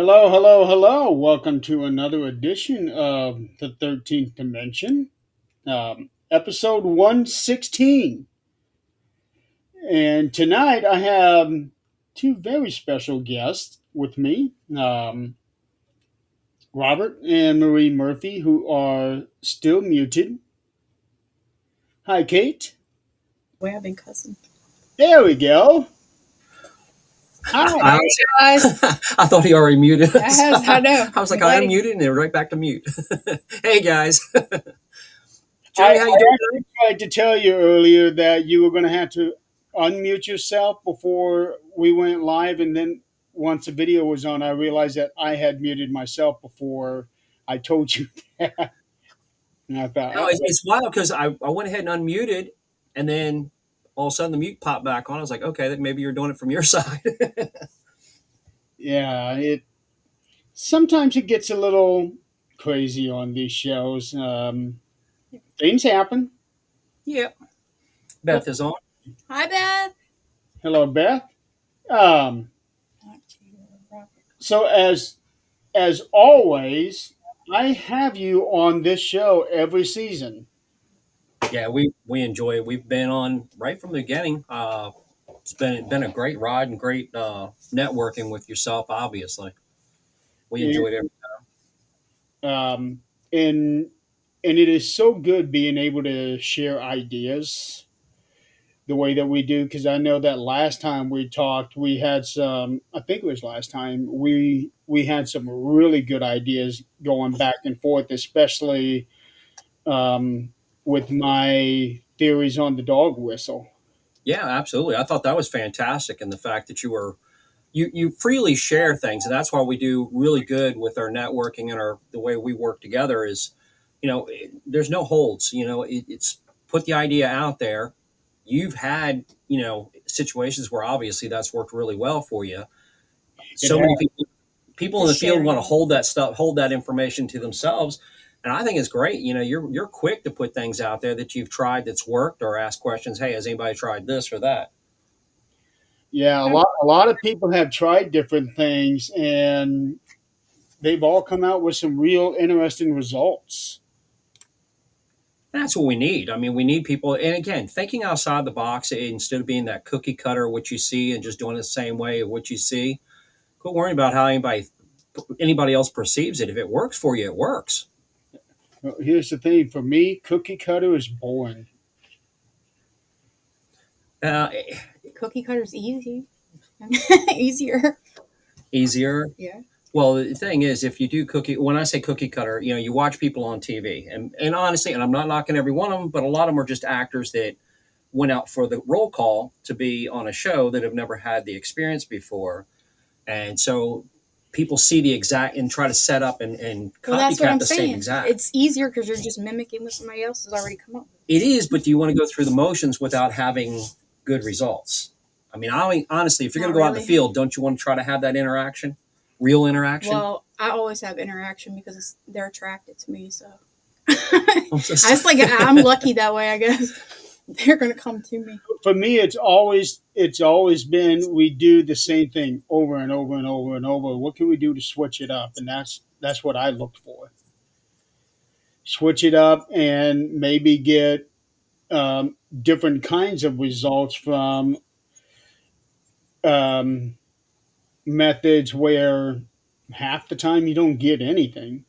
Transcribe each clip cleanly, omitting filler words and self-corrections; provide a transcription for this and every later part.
Hello, hello, hello. Welcome to another edition of the 13th Dimension, episode 116. And tonight I have two very special guests with me, Robert and Marie Murphy, who are still muted. Hi, Kate. We have been cussing. There we go. Hi. I, Guys, I thought he already muted us. Yes, I know. I was like, I'm I glad he- unmuted and then right back to mute. Hey guys. I Johnny, how you doing? actually tried to tell you earlier that you were going to have to unmute yourself before we went live, and then once the video was on, I realized that I had muted myself before I told you that. And I thought, No, it's wild because I went ahead and unmuted and then all of a sudden the mute popped back on. I was like, okay, that maybe you're doing it from your side. yeah, it sometimes it gets a little crazy on these shows. Things happen. Yep. Beth is on. Hi, Beth. Hello, Beth. Um, so as always, I have you on this show every season. Yeah, we enjoy it. We've been on right from the beginning. It's been a great ride and great networking with yourself, obviously. We enjoyed it. um, and and it is so good being able to share ideas the way that we do, because I know that last time we talked we had some, I think it was last time, we had some really good ideas going back and forth, especially with my theories on the dog whistle. Yeah, absolutely. I thought that was fantastic, and the fact that you freely share things, and that's why we do really good with our networking and our the way we work together is, there's no holds. It's put the idea out there. You've had situations where obviously that's worked really well for you. It So many people in the Just field sharing want to it. hold that stuff, hold that information to themselves. And I think it's great. You're quick to put things out there that you've tried that's worked, or ask questions. Hey, has anybody tried this or that? Yeah, a lot of people have tried different things, and they've all come out with some real interesting results. That's what we need. I mean, we need people, and again, thinking outside the box instead of being that cookie cutter what you see and just doing it the same way of what you see. Quit worrying about how anybody else perceives it. If it works for you, it works. Well, here's the thing, for me, cookie cutter is boring. Uh, Cookie cutter's easy. Easier. Easier. Yeah. Well, the thing is, if you do when I say cookie cutter, you watch people on TV, and honestly, and I'm not knocking every one of them, but a lot of them are just actors that went out for the roll call to be on a show that have never had the experience before. And so people see the exact and try to set up and Well, that's what copycat I'm the same saying. exact. It's easier because you're just mimicking what somebody else has already come up with. It is, but do you want to go through the motions without having good results? I mean, honestly, if you're going Not to go out in the really. field, don't you want to try to have that interaction, real interaction? Well, I always have interaction because they're attracted to me. So I'm so I just like I'm lucky that way. I guess they're gonna come to me. For me, it's always been, we do the same thing over and over and over and over. What can we do to switch it up? And that's what I looked for. Switch it up and maybe get different kinds of results from um, methods where half the time you don't get anything.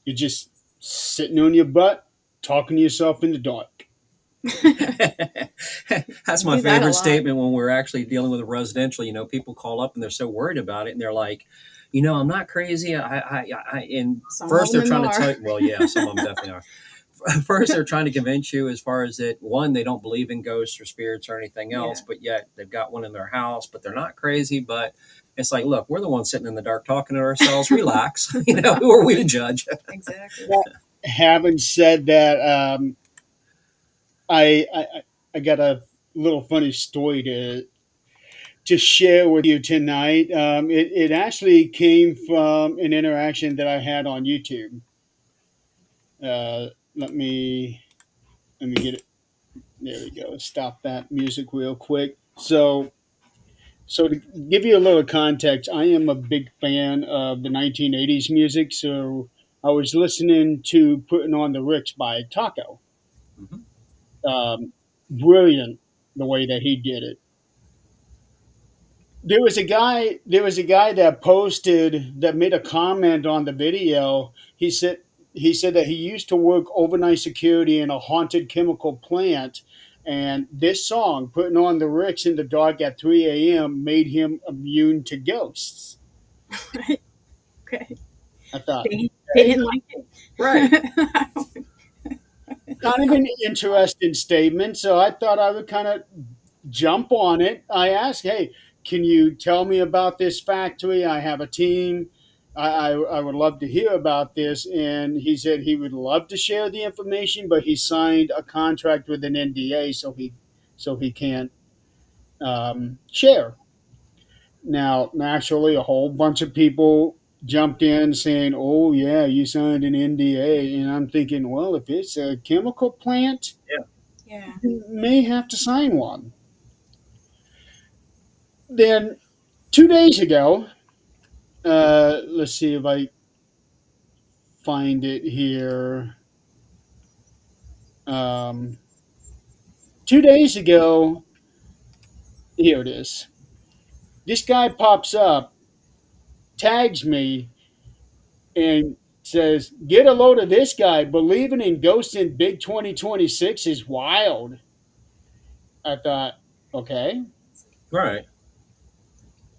You're just sitting on your butt, talking to yourself in the dark. That's my Do that a favorite lot. statement when we're actually dealing with a residential. People call up and they're so worried about it, and they're like, I'm not crazy. And Some first of they're them trying to are. tell you, well, yeah, some of them definitely are. First, they're trying to convince you as far as that one, they don't believe in ghosts or spirits or anything else, Yeah. but yet they've got one in their house, but they're not crazy. But it's like, look, we're the ones sitting in the dark talking to ourselves. Relax. Who are we to judge? Exactly. Having said that, I got a little funny story to share with you tonight. It actually came from an interaction that I had on YouTube. Uh, let me get it. There we go. Stop that music real quick. So So to give you a little context, I am a big fan of the 1980s music. So I was listening to "Putting on the Ritz" by Taco. Mhm. Brilliant the way that he did it. There was a guy that posted that made a comment on the video. He said that he used to work overnight security in a haunted chemical plant, and this song, "Putting on the Ricks in the Dark at 3 a.m., made him immune to ghosts. Okay. I thought, They okay, didn't like Right. it. kind of an interesting statement. So I thought I would kind of jump on it. I asked, "Hey, can you tell me about this factory? I have a team. I would love to hear about this." And he said he would love to share the information, but he signed a contract with an NDA, so he can't share. Now, naturally, a whole bunch of people jumped in saying, "Oh yeah, you signed an NDA," and I'm thinking, well, if it's a chemical plant, Yeah. Yeah. you may have to sign one. Then 2 days ago, let's see if I find it here. Um, 2 days ago, here it is. This guy pops up, tags me, and says, "Get a load of this guy. Believing in ghosts in Big 2026 is wild." I thought, okay. Right.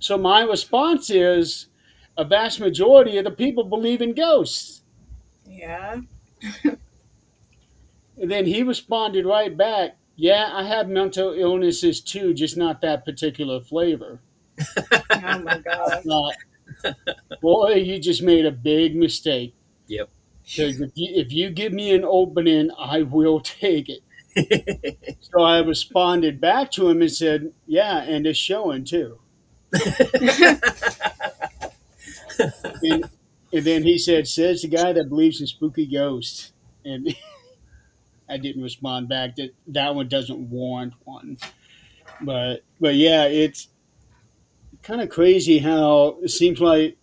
So my response is a vast majority of the people believe in ghosts. Yeah. And then he responded right back, "Yeah, I have mental illnesses too, just not that particular flavor." Oh my I god. thought, boy, you just made a big mistake. Yep. Because if you give me an opening, I will take it. So I responded back to him and said, "Yeah, and it's showing too." And, and then he said, "Says the guy that believes in spooky ghosts." And I didn't respond back that that one doesn't warrant one. But yeah, it's kind of crazy how it seems like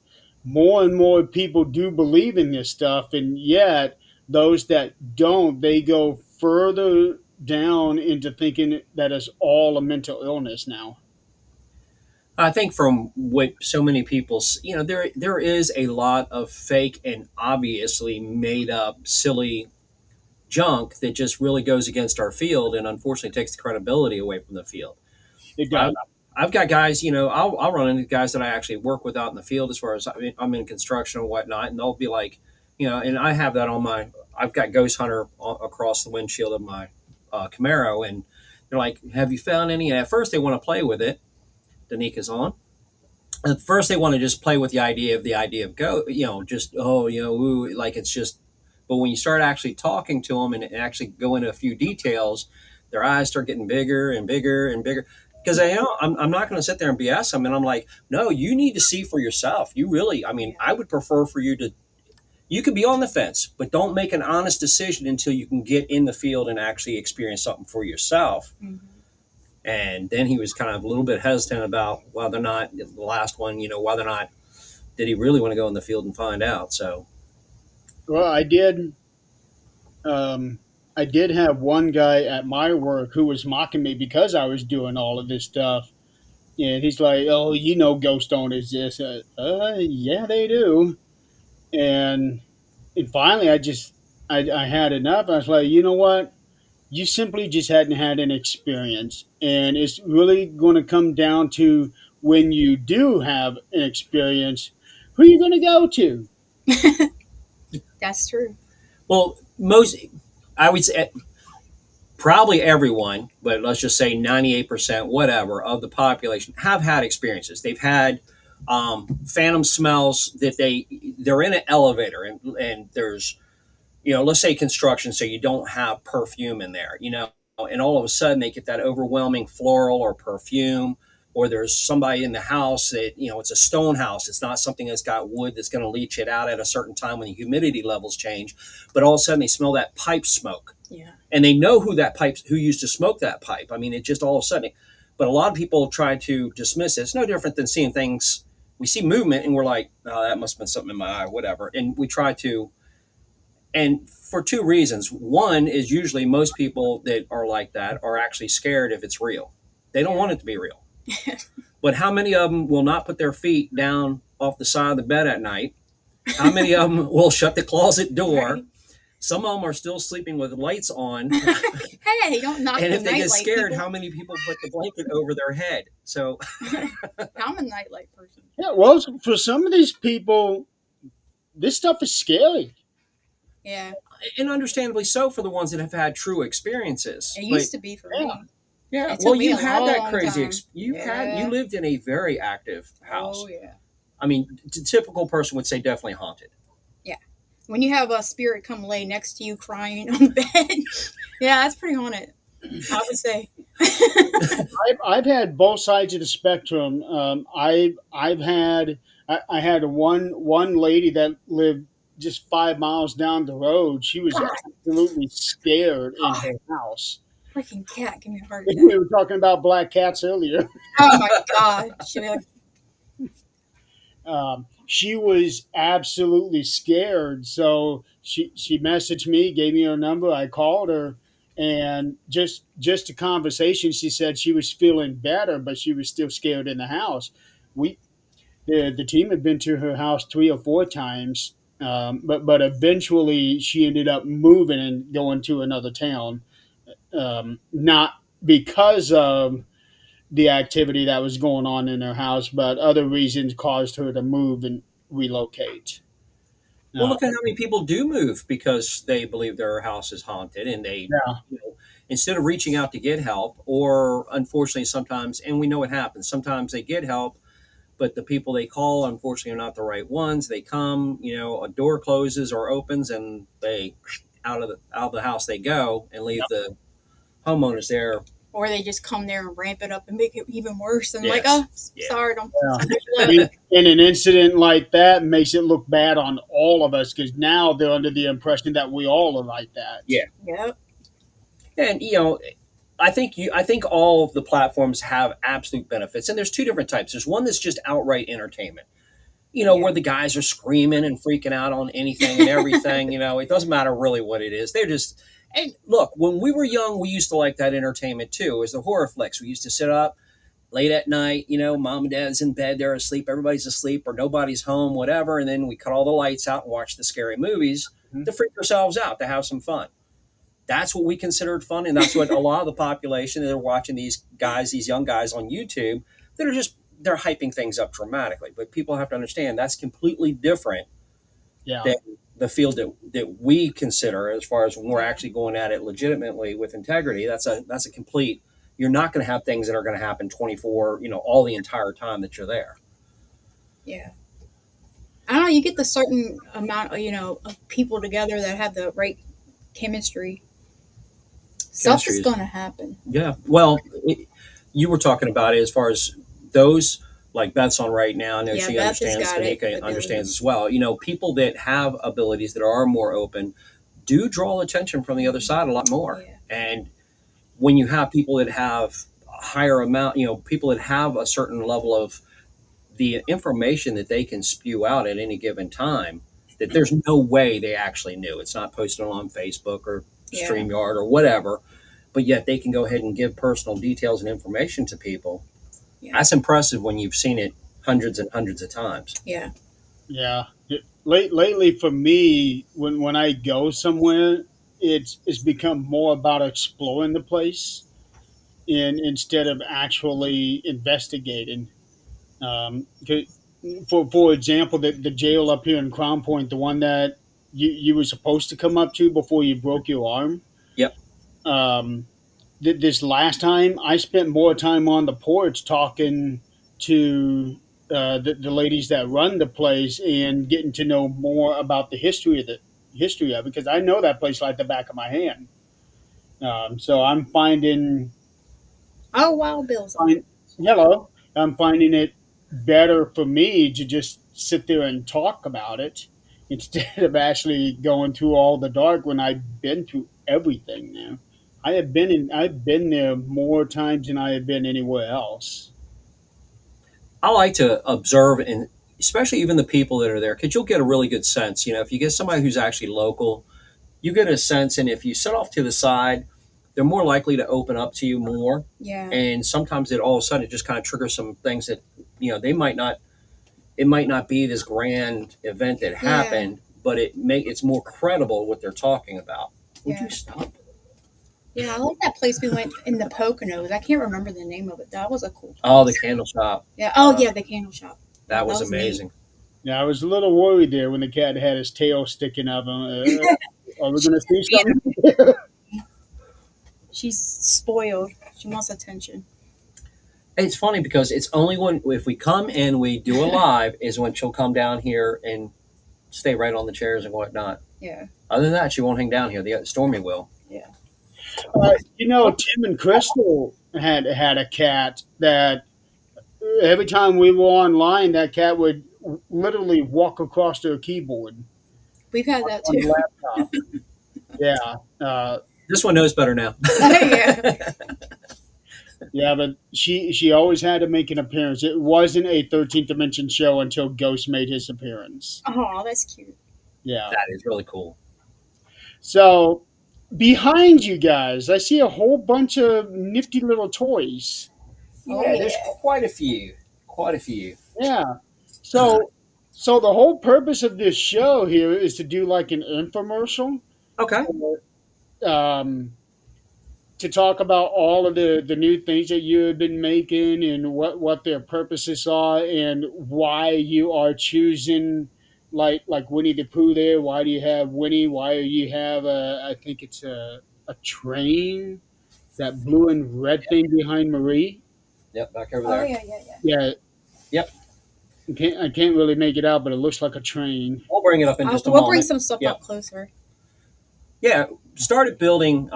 more and more people do believe in this stuff, and yet those that don't, they go further down into thinking that it's all a mental illness now. I think from what so many people, there is a lot of fake and obviously made up, silly junk that just really goes against our field, and unfortunately takes the credibility away from the field. It I, does. I've got guys, I'll run into guys that I actually work with out in the field as far as I'm in construction and whatnot, and they'll be like, and I have that on my, I've got Ghost Hunter across the windshield of my Camaro, and they're like, "Have you found any?" And at first they want to play with it. Danika's on. At first they want to just play with the idea of go, just, oh, ooh, like it's just, but when you start actually talking to them and actually go into a few details, their eyes start getting bigger and bigger and bigger. Because I'm not going to sit there and BS them. And I'm like, no, you need to see for yourself. You really, I mean, I would prefer for you to, you could be on the fence, but don't make an honest decision until you can get in the field and actually experience something for yourself. Mhm. And then he was kind of a little bit hesitant about whether or not the last one, whether or not did he really want to go in the field and find out. So, Well, I did have one guy at my work who was mocking me because I was doing all of this stuff. And he's like, "Oh, ghosts don't exist." Yeah, they do. And finally, I had enough. I was like, you know what? You simply just hadn't had an experience, and it's really going to come down to when you do have an experience, who are you going to go to? That's true. well, I would say probably everyone, but let's just say 98%, whatever, of the population have had experiences. They've had phantom smells that they're in an elevator and there's, let's say construction, so you don't have perfume in there, and all of a sudden they get that overwhelming floral or perfume, or there's somebody in the house that, it's a stone house. It's not something that's got wood that's going to leach it out at a certain time when the humidity levels change, but all of a sudden they smell that pipe smoke Yeah. and they know who used to smoke that pipe. I mean, it just all of a sudden. But a lot of people try to dismiss it. It's no different than seeing things. We see movement and we're like, oh, that must have been something in my eye, whatever. And we try to, and for two reasons. One is usually most people that are like that are actually scared if it's real. They don't want it to be real. But how many of them will not put their feet down off the side of the bed at night? How many of them will shut the closet door? Right. Some of them are still sleeping with lights on. Hey, don't knock And the if they get nightlight, scared, people. how many people put the blanket over their head? So, I'm a nightlight person. Yeah, well, for some of these people, this stuff is scary. Yeah, and understandably so for the ones that have had true experiences. it But used to be for Yeah. me. yeah, It well, took me you a had that long crazy. time. You Yeah. lived in a very active house. Oh yeah, I mean, a typical person would say definitely haunted. yeah. When you have a spirit come lay next to you crying on the bed, yeah, that's pretty haunted. I would say. I've had both sides of the spectrum. I had one lady that lived just 5 miles down the road. She was God, absolutely scared in oh, her house. freaking cat, give me a heart attack. We were talking about black cats earlier. Oh my God, she'll be like, She was absolutely scared. So she messaged me, gave me her number. I called her, and just a conversation. She said she was feeling better, but she was still scared in the house. We the team had been to her house 3 or 4 times, but eventually she ended up moving and going to another town. Not because of the activity that was going on in her house, but other reasons caused her to move and relocate. Well, Uh, look at how many people do move because they believe their house is haunted, and they, yeah, you know, instead of reaching out to get help, or unfortunately sometimes, and we know it happens. Sometimes they get help, but the people they call, unfortunately, are not the right ones. They come, a door closes or opens, and they out of the house they go and leave the homeowners there. or they just come there and ramp it up and make it even worse. And like, Yes, oh, yeah, sorry, don't. yeah. Sorry, And an incident like that makes it look bad on all of us because now they're under the impression that we all are like that. yeah, yep. and I think all of the platforms have absolute benefits, and there's two different types. There's one that's just outright entertainment. Yeah. Where the guys are screaming and freaking out on anything and everything. It doesn't matter really what it is. They're just, and look, when we were young, we used to like that entertainment too. It was the horror flicks. We used to sit up late at night, mom and dad's in bed, they're asleep, everybody's asleep, or nobody's home, whatever. And then we cut all the lights out and watch the scary movies Mhm. to freak ourselves out, to have some fun. That's what we considered fun. And that's what a lot of the population that are watching these young guys on YouTube that are just, they're hyping things up dramatically. But people have to understand that's completely different Yeah. than the field that we consider as far as when we're actually going at it legitimately with integrity. That's a complete, you're not going to have things that are going to happen 24, all the entire time that you're there. Yeah. I don't know. You get the certain amount, of people together that have the right chemistry. Stuff Chemistry is is, going to happen. yeah. Well, you were talking about it as far as those, like Beth's on right now. I know Yeah, she Beth has understands, got it. Tanika understands as well. People that have abilities that are more open do draw attention from the other side a lot more. Yeah. And when you have people that have a higher amount, people that have a certain level of the information that they can spew out at any given time, that there's no way they actually knew. It's not posted on Facebook or Yeah. StreamYard or whatever, but yet they can go ahead and give personal details and information to people. Yeah. That's impressive when you've seen it hundreds and hundreds of times. Yeah. Yeah. Lately, for me, when I go somewhere, it's become more about exploring the place instead of actually investigating. 'Cause for example, the jail up here in Crown Point, the one that you were supposed to come up to before you broke your arm. Yep. Um, this last time, I spent more time on the porch talking to the ladies that run the place and getting to know more about the history of it because I know that place like the back of my hand. So I'm finding Oh, wow, Bill's on. find, hello, I'm finding it better for me to just sit there and talk about it instead of actually going through all the dark when I've been through everything now. I've been there more times than I have been anywhere else. I like to observe, and especially even the people that are there, because you'll get a really good sense. If you get somebody who's actually local, you get a sense, and if you sit off to the side, they're more likely to open up to you more. Yeah. And sometimes it all of a sudden it just kind of triggers some things that they might not. It might not be this grand event that Yeah. happened, but it's more credible what they're talking about. Would Yeah. you stop? Yeah, I like that place we went in the Poconos. I can't remember the name of it. That was a cool Oh, the place. candle shop. Yeah. Oh, Uh, yeah, the candle shop. Yeah, that that was was neat. amazing. Yeah, I was a little worried there when the cat had his tail sticking up. Are we going to see Being- something? She's spoiled. She wants attention. It's funny because it's only when if we come and we do a live is when she'll come down here and stay right on the chairs and whatnot. Yeah. Other than that, she won't hang down here. The Stormy will. Yeah. Tim and Crystal had a cat that every time we were online, that cat would literally walk across their keyboard We've had that on too. the laptop. Yeah, This one knows better now. Yeah. yeah, but she always had to make an appearance. It wasn't a 13th Dimension show until Ghost made his appearance. Oh, that's cute. Yeah. That is really cool. So behind you guys, I see a whole bunch of nifty little toys. Oh, Yeah, there's yeah. quite a few. Quite a few. Yeah. So so the whole purpose of this show here is to do like an infomercial. Okay. Um, to talk about all of the new things that you have been making and what their purposes are and why you are choosing like Winnie the Pooh there. Why do you have Winnie? Why do you have I think it's a train, that blue and red thing behind Marie. Yep, back over Oh, there. yeah, yeah, yeah. Yeah, Yep. I can't really make it out, but it looks like a train. We'll bring it up in just a We'll bring moment. some stuff Yep. up closer. Yeah, started building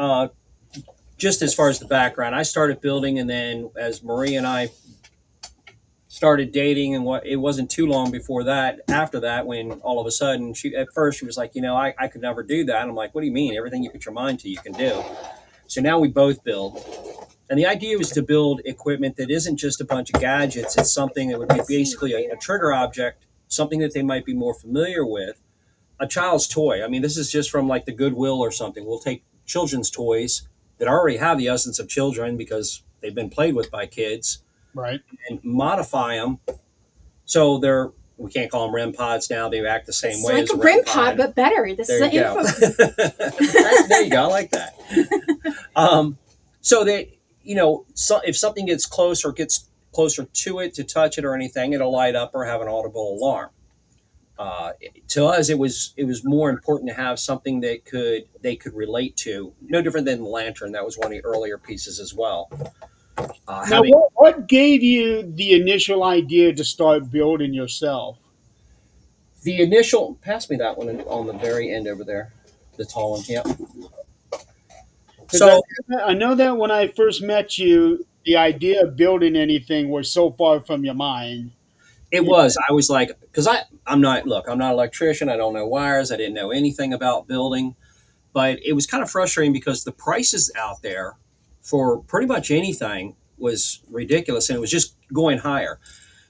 just as far as the background. I started building, and then as Marie and I started dating, and it wasn't too long before that, after that, when all of a sudden at first she was like, I could never do that. And I'm like, what do you mean? Everything you put your mind to, you can do. So now we both build. And the idea was to build equipment that isn't just a bunch of gadgets. It's something that would be basically a trigger object, something that they might be more familiar with, a child's toy. I mean, this is just from like the Goodwill or something. We'll take children's toys that already have the essence of children because they've been played with by kids Right. and modify them so we can't call them REM pods now. They act the same It's way like as a REM REM pod, but better. This is There an you go. info. There you go. I like that. So that so if something gets closer to it to touch it or anything, it'll light up or have an audible alarm. To us, it was more important to have something that they could relate to. No different than the lantern. That was one of the earlier pieces as well. Now, Having what gave you the initial idea to start building yourself? the initial, pass me that one on the very end over there, the tall one. Yep. 'Cause So I know that when I first met you, the idea of building anything was so far from your mind. it was. I was like, because I'm not. Look, I'm not an electrician. I don't know wires. I didn't know anything about building. But it was kind of frustrating because the prices out there for pretty much anything was ridiculous, and it was just going higher.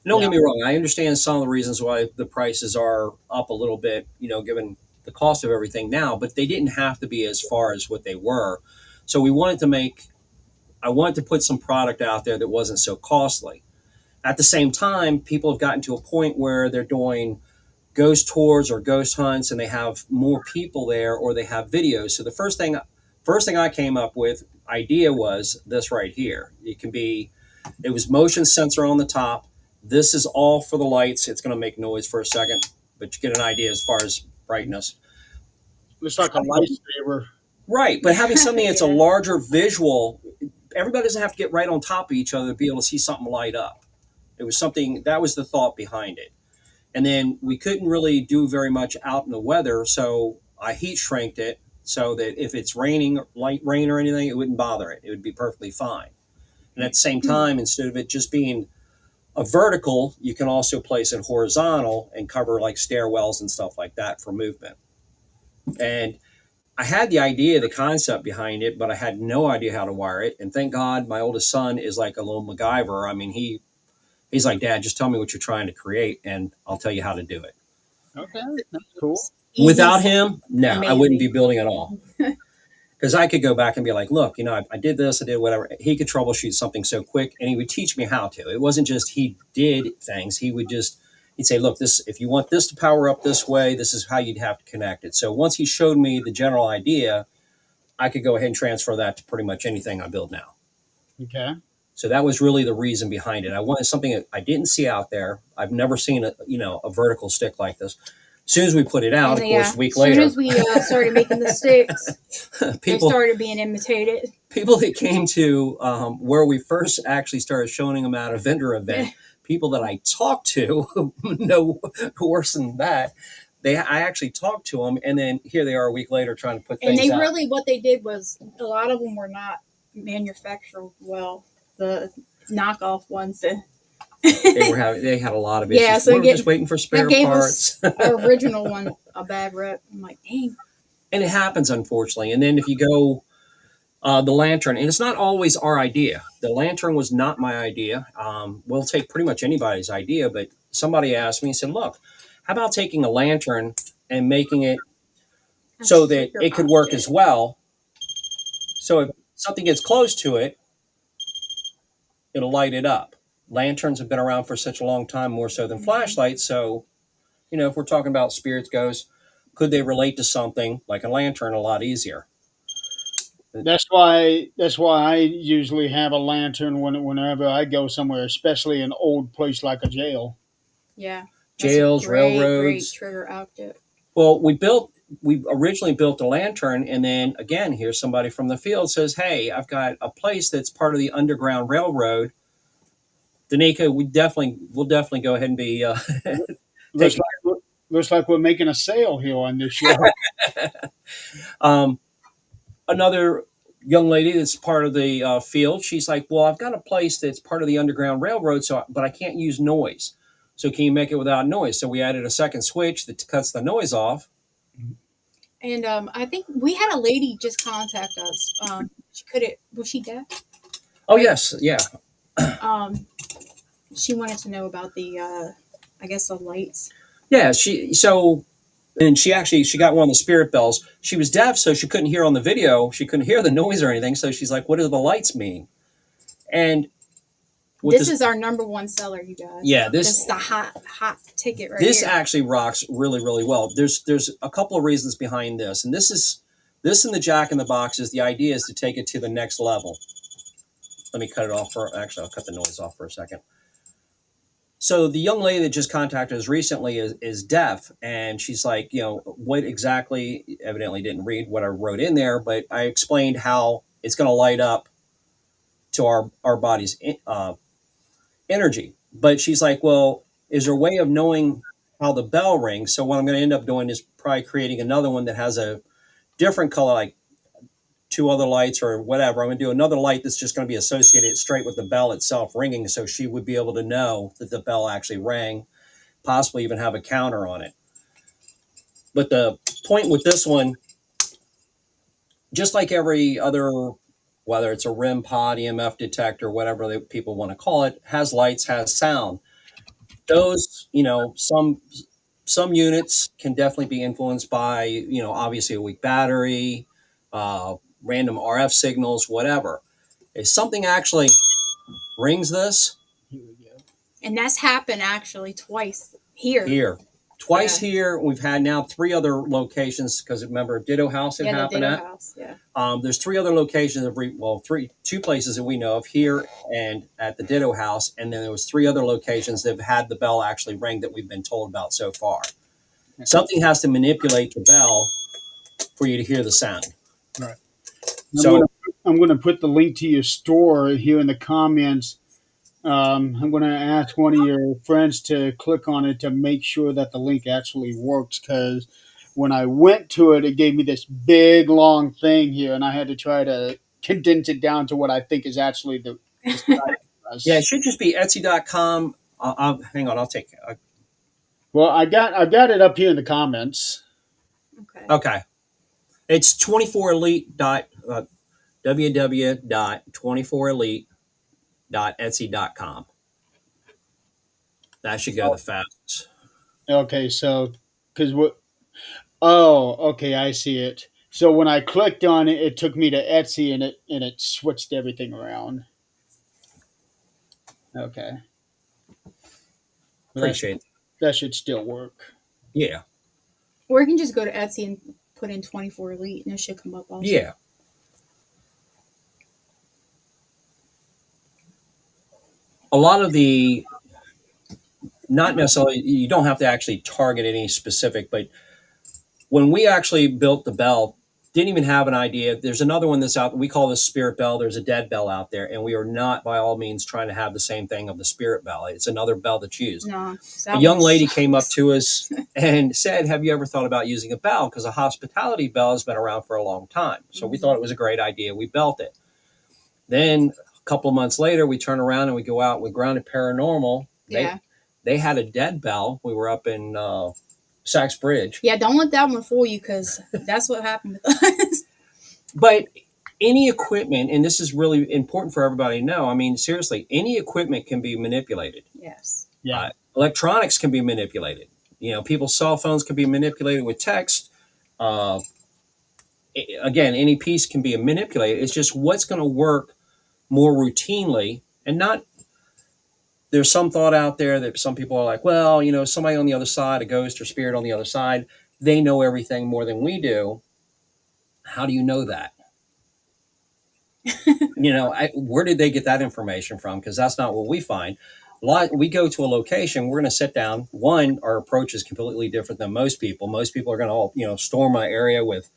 And don't Yeah. get me wrong, I understand some of the reasons why the prices are up a little bit, given the cost of everything now, but they didn't have to be as far as what they were. So I wanted to put some product out there that wasn't so costly. At the same time, people have gotten to a point where they're doing ghost tours or ghost hunts and they have more people there or they have videos. So the first thing I came up with idea was this right here. It was motion sensor on the top. This is all for the lights. It's going to make noise for a second, but you get an idea as far as brightness. It's like a lifesaver. Right, but having something that's a Yeah. larger visual, everybody doesn't have to get right on top of each other to be able to see something light up. It was something that was the thought behind it. And then we couldn't really do very much out in the weather, so I heat shrinked it so that if it's raining, light rain or anything, it wouldn't bother it. It would be perfectly fine. And at the same time, instead of it just being a vertical, you can also place it horizontal and cover like stairwells and stuff like that for movement. And I had the idea, the concept behind it, but I had no idea how to wire it. And thank God my oldest son is like a little MacGyver. I mean, he's like, Dad, just tell me what you're trying to create and I'll tell you how to do it. Okay, that's cool. Easy, Without him, no, I wouldn't be amazing. building at all. Because I could go back and be like, look, I did this, I did whatever. He could troubleshoot something so quick, and he would teach me how to. It wasn't just he did things. He'd say, look, this, if you want this to power up this way, this is how you'd have to connect it. So once he showed me the general idea, I could go ahead and transfer that to pretty much anything I build now. Okay. So that was really the reason behind it. I wanted something that I didn't see out there. I've never seen a vertical stick like this. As soon as we put it out, And of yeah, course, a week as soon later, as we started making the sticks, they people started being imitated. people that came to where we first actually started showing them at a vendor event, people that I talked to, no worse than that. I actually talked to them, and then here they are a week later trying to put And things they out. really, what they did was, a lot of them were not manufactured well. The knockoff ones that They had a lot of issues. Yeah, so we were just waiting for spare that gave parts. us our original one a bad rep. I'm like, dang. And it happens, unfortunately. And then if you go the lantern, and it's not always our idea. The lantern was not my idea. We'll take pretty much anybody's idea, but somebody asked me, said, look, how about taking a lantern and making it so that it could work as well? So if something gets close to it, it'll light it up. Lanterns have been around for such a long time, more so than flashlights. So, if we're talking about spirits, ghosts, could they relate to something like a lantern a lot easier? That's why I usually have a lantern whenever I go somewhere, especially an old place like a jail. Yeah. Jails, great railroads. trigger outfit. Well, we originally built a lantern, and then again, here's somebody from the field says, "Hey, I've got a place that's part of the Underground Railroad." Danica, we'll definitely go ahead and be Looks taking. looks like we're making a sale here on this show. um, Another young lady that's part of the field. She's like, "Well, I've got a place that's part of the Underground Railroad, but I can't use noise. So can you make it without noise?" So we added a second switch that cuts the noise off. And I think we had a lady just contact us. She couldn't. Was she deaf? Oh yes, yeah. She wanted to know about the, I guess, the lights. Yeah, she got one of the spirit bells. She was deaf, so she couldn't hear on the video. She couldn't hear the noise or anything. So she's like, "What do the lights mean?" And this is our number one seller, you guys. Yeah, this is the hot ticket right this here. actually rocks really, really well. There's a couple of reasons behind this, and this in the Jack in the Boxes. The idea is to take it to the next level. Let me cut it off Actually, I'll cut the noise off for a second. So the young lady that just contacted us recently is deaf, and she's like, what exactly? Evidently didn't read what I wrote in there, but I explained how it's going to light up to our body's energy. But she's like, well, is there a way of knowing how the bell rings? So what I'm going to end up doing is probably creating another one that has a different color, like two other lights or whatever. I'm going to do another light that's just going to be associated straight with the bell itself ringing, so she would be able to know that the bell actually rang, possibly even have a counter on it. But the point with this one, just like every other, whether it's a REM pod, EMF detector, whatever people want to call it, has lights, has sound. Those, some units can definitely be influenced by, obviously a weak battery, random RF signals, whatever. If something actually rings this, Here we go. And that's happened actually twice here. Twice here. We've had now 3 other locations, because remember Ditto House it happened the at. Ditto House, yeah. There's 3 other locations two places that we know of, here and at the Ditto House, and then there was 3 other locations that have had the bell actually ring that we've been told about so far. Something has to manipulate the bell for you to hear the sound. Right. So I'm going to put the link to your store here in the comments. I'm going to ask one of your friends to click on it to make sure that the link actually works, because when I went to it, it gave me this big long thing here, and I had to try to condense it down to what I think is actually the yeah, it should just be Etsy.com. Hang on, I'll take it. Well, I got it up here in the comments. Okay. It's 24elite dot www.24elite.etsy.com. That should go the So fastest. okay, so because what? Oh, okay, I see it. So when I clicked on it, it took me to Etsy, and it switched everything around. Okay, well, Appreciate it. that should still work. Yeah. Or you can just go to Etsy and put in 24 Elite and it should come up also. Yeah. A lot of the, not necessarily, you don't have to actually target any specific, but when we actually built the bell, didn't even have an idea. There's another one that's out. We call this spirit bell. There's a dead bell out there, and we are not by all means trying to have the same thing of the spirit bell. It's another bell that's used. No, A that young one lady came up sucks. to us and said, "Have you ever thought about using a bell? Because a hospitality bell has been around for a long time." So we thought it was a great idea. We built it. Then a couple of months later, we turn around and we go out with Grounded Paranormal. They Yeah. they had a dead bell. We were up in Sachs Bridge. Yeah, don't let that one fool you because that's what happened with us. But any equipment, and this is really important for everybody to know. I mean, seriously, any equipment can be manipulated. Yes. Yeah, Electronics can be manipulated. People's cell phones can be manipulated with text. Uh, again, any piece can be manipulated. It's just what's going to work more routinely, and not. There's some thought out there that some people are like, well, somebody on the other side, a ghost or spirit on the other side, they know everything more than we do. How do you know that? Where did they get that information from? Because that's not what we find. We go to a location, we're going to sit down. One, our approach is completely different than most people. Most people are going to all, storm an area with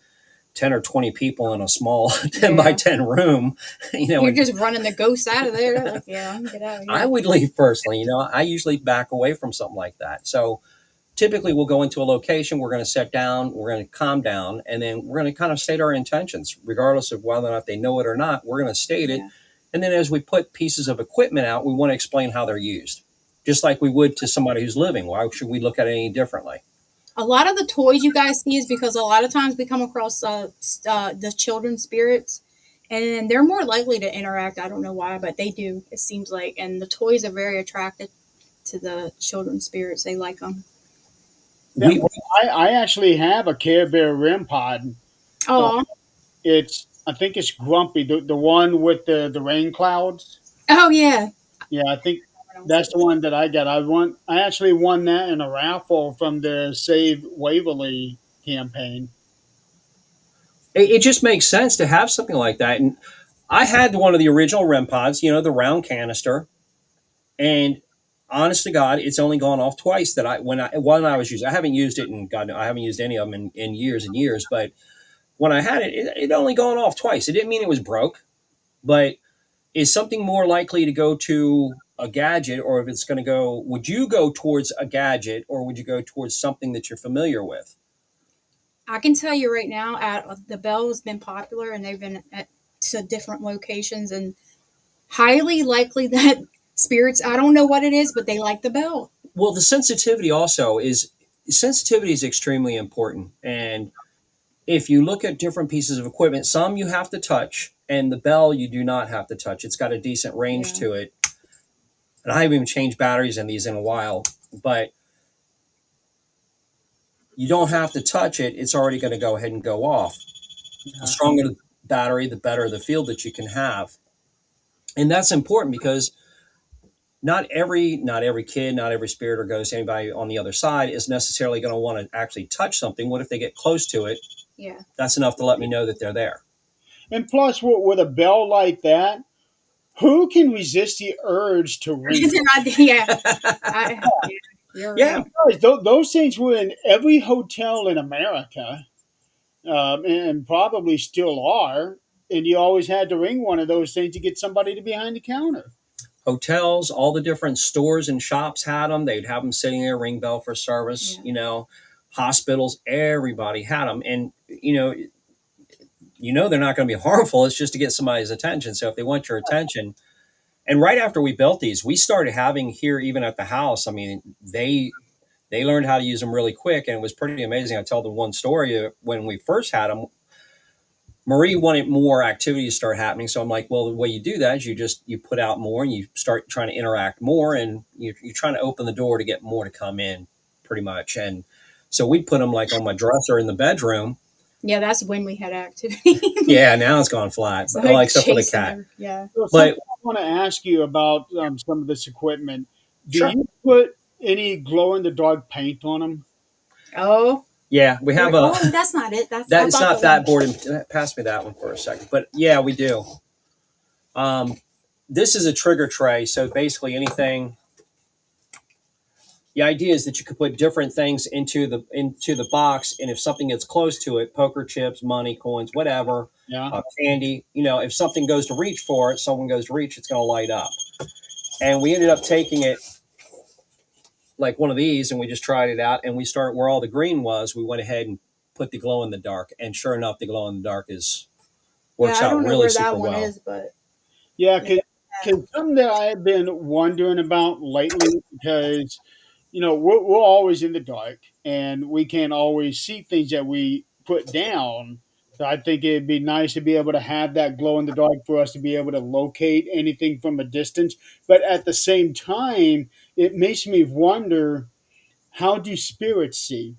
10 or 20 people in a small 10 by Yeah. 10 room. You're And just running the ghosts out of there. Like, yeah, I'm gonna get out of I here. would leave personally. I usually back away from something like that. So typically we'll go into a location, we're going to sit down, we're going to calm down, and then we're going to kind of state our intentions, regardless of whether or not they know it or not. We're going to state it. Yeah. And then as we put pieces of equipment out, we want to explain how they're used, just like we would to somebody who's living. Why should we look at it any differently? A lot of the toys you guys see is because a lot of times we come across the children's spirits, and they're more likely to interact. I don't know why, but they do. It seems like, and the toys are very attracted to the children's spirits. They like them. that, We, well, I actually have a Care Bear REM pod. Uh, Oh, I think it's Grumpy, the one with the rain clouds. oh yeah. Yeah, I think that's the one that I got. I actually won that in a raffle from the Save Waverly campaign. it just makes sense to have something like that. And I had one of the original REM pods, the round canister, and honest to God, it's only gone off twice. That when I was using, I haven't used it in God, I haven't used any of them in years and years. But when I had it only gone off twice. It didn't mean it was broke, but is something more likely to go to a gadget, or if it's going to go, would you go towards a gadget, or would you go towards something that you're familiar with? I can tell you right now, the Bell has been popular, and they've been at to different locations, and highly likely that spirits. I don't know what it is, but they like the Bell. Well, the sensitivity is extremely important, and if you look at different pieces of equipment, some you have to touch, and the bell you do not have to touch. It's got a decent range Yeah. to it. And I haven't even changed batteries in these in a while, but you don't have to touch it. It's already going to go ahead and go off. The Yeah. stronger the battery, the better the field that you can have. And that's important because not every kid, not every spirit or ghost, anybody on the other side is necessarily going to want to actually touch something. What if they get close to it? Yeah. That's enough to let me know that they're there. And plus, with a bell like that, who can resist the urge to ring it? Yeah. Yeah. You're Yeah. right. Guys, those things were in every hotel in America, and probably still are. And you always had to ring one of those things to get somebody to behind the counter. Hotels, all the different stores and shops had them. They'd have them sitting there, ring bell for service. Yeah. Hospitals, everybody had them, and they're not going to be harmful. It's just to get somebody's attention. So if they want your attention, and right after we built these, we started having here even at the house. I mean, they learned how to use them really quick, and it was pretty amazing. I tell the one story when we first had them. Marie wanted more activity to start happening. So I'm like, well, the way you do that is you put out more and you start trying to interact more, and you're trying to open the door to get more to come in, pretty much. And so we put them like on my dresser in the bedroom. Yeah, that's when we had activity. Yeah, now it's gone flat, It's but like except for the chasing cat. her. Yeah. So But something I want to ask you about some of this equipment. Do sure, you put any glow in the dark paint on them? Oh. yeah, we have a Oh, that's not it. That's that. I It's thought not the one. that board. Pass me that one for a second. But yeah, we do. Um, this is a trigger tray, so basically anything. The idea is that you could put different things into the box, and if something gets close to it, poker chips, money, coins, whatever, Yeah. candy, if something goes to reach for it, someone goes to reach, it's going to light up. And we ended up taking it like one of these, and we just tried it out, and we started where all the green was. We went ahead and put the glow in the dark, and sure enough, the glow in the dark is Yeah, works I out don't know really where that super one well. is, but Yeah, yeah. because something that I've been wondering about lately, because we're always in the dark and we can't always see things that we put down. So I think it'd be nice to be able to have that glow in the dark for us to be able to locate anything from a distance. But at the same time, it makes me wonder, how do spirits see?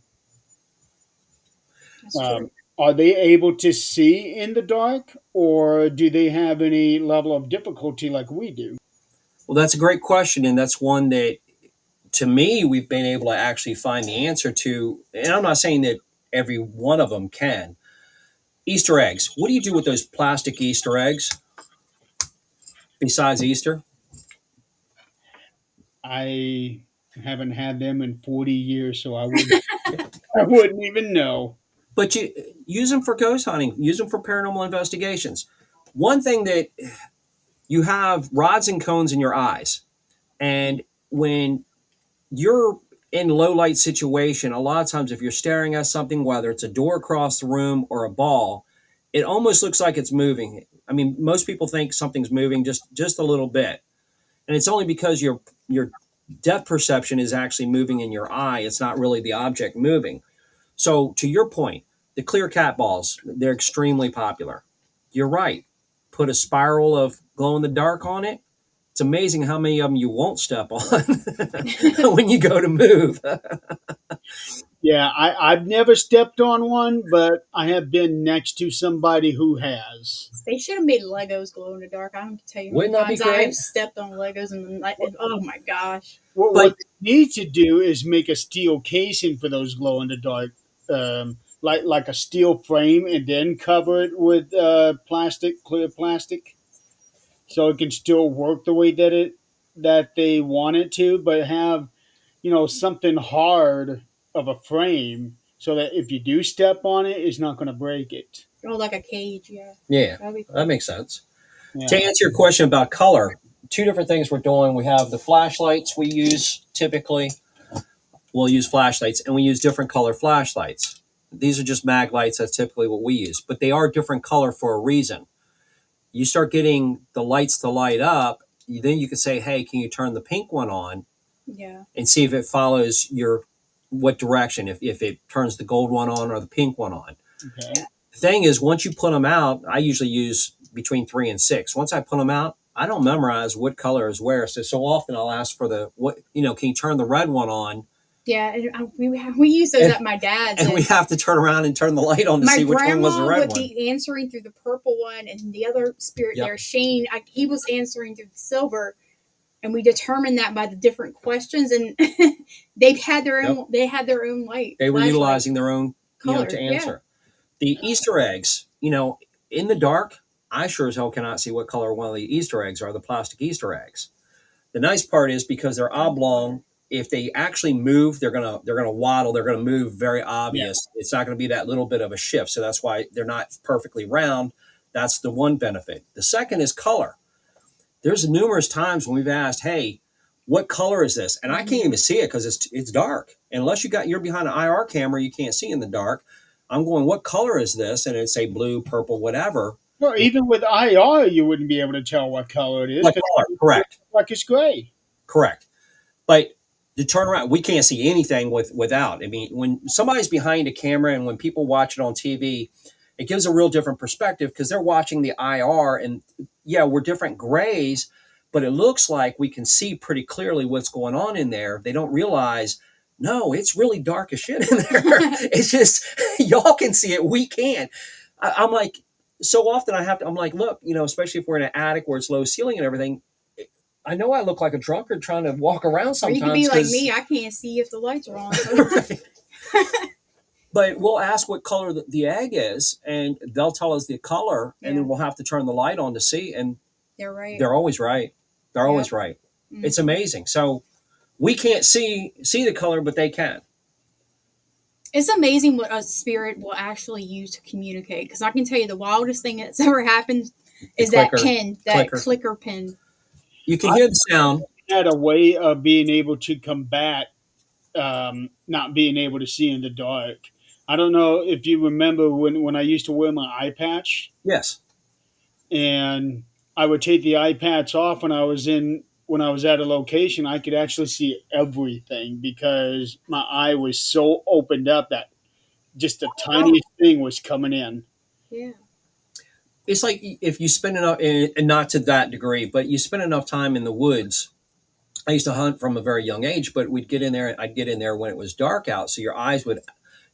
That's true. Um, are they able to see in the dark, or do they have any level of difficulty like we do? Well, that's a great question, and that's one that, to me, we've been able to actually find the answer to. And I'm not saying that every one of them can. Easter eggs. What do you do with those plastic Easter eggs besides Easter? I haven't had them in 40 years, so I wouldn't even know. But you use them for ghost hunting, use them for paranormal investigations. One thing that you have rods and cones in your eyes, and when you're in low light situation, a lot of times if you're staring at something, whether it's a door across the room or a ball, it almost looks like it's moving. I mean, most people think something's moving just a little bit, and it's only because your depth perception is actually moving in your eye. It's not really the object moving. So to your point, the clear cat balls, they're extremely popular. You're right. Put a spiral of glow in the dark on it. It's amazing how many of them you won't step on when you go to move. Yeah, I've never stepped on one, but I have been next to somebody who has. They should have made Legos glow in the dark. I don't tell you how many Wouldn't that be times I've great? stepped on Legos and like, oh my gosh. What But they need to do is make a steel casing for those glow in the dark, like a steel frame, and then cover it with plastic, clear plastic, so it can still work the way that they want it to, but have something hard of a frame so that if you do step on it, it's not going to break it. Oh, like a cage. Yeah, yeah, that'd be that cool. makes sense. To Yeah. answer your question about color, two different things we're doing. We have the flashlights we use typically. We'll use flashlights, and we use different color flashlights. These are just mag lights. That's typically what we use, but they are different color for a reason. You start getting the lights to light up, then you can say, hey, can you turn the pink one on Yeah. and see if it follows your what direction, if it turns the gold one on or the pink one on. Okay. The thing is, once you put them out, I usually use between 3 and 6. Once I put them out, I don't memorize what color is where. So often I'll ask for can you turn the red one on? Yeah, and we use those And, at my dad's. and we have to turn around and turn the light on to My see which one was the grandma red would one. be answering through the purple one, and the other spirit Yep. there, Shane, he was answering through the silver, and we determined that by the different questions, and they had their own. Yep. They had their own light. They were flashlight utilizing their own, color. to Yeah. answer. The Easter eggs, in the dark, I sure as hell cannot see what color one of the Easter eggs are, the plastic Easter eggs. The nice part is because they're oblong, if they actually move, they're gonna waddle, they're gonna move very Yeah. obvious. It's not gonna be that little bit of a shift. So that's why they're not perfectly round. That's the one benefit. The second is color. There's numerous times when we've asked, hey, what color is this? And I can't even see it because it's dark. Unless you're behind an IR camera, you can't see in the dark. I'm going, what color is this? And it'd say blue, purple, whatever. Well, even with IR, you wouldn't be able to tell what color it is What because color? it Correct. looks like it's gray. Correct. But to turn around, we can't see anything without. I mean, when somebody's behind a camera and when people watch it on TV, it gives a real different perspective because they're watching the IR and yeah, we're different grays, but it looks like we can see pretty clearly what's going on in there. They don't realize, no, it's really dark as shit in there. It's just, y'all can see it. We can't. I'm like, so often I'm like, look, especially if we're in an attic where it's low ceiling and everything, I know I look like a drunkard trying to walk around Or sometimes. you could be like me. I can't see if the lights are on. Right. But we'll ask what color the egg is, and they'll tell us the color, and then we'll have to turn the light on to see. And they're right. They're always right. They're always right. Mm-hmm. It's amazing. So we can't see the color, but they can. It's amazing what a spirit will actually use to communicate. Because I can tell you the wildest thing that's ever happened is that pin, that clicker pin. You can hear the sound. Had a way of being able to combat not being able to see in the dark. I don't know if you remember when I used to wear my eye patch. Yes. And I would take the eye patch off when I was at a location. I could actually see everything because my eye was so opened up that just the tiniest thing was coming in. Yeah. It's like if you spend enough, and not to that degree, but you spend enough time in the woods. I used to hunt from a very young age, but I'd get in there when it was dark out. So your eyes would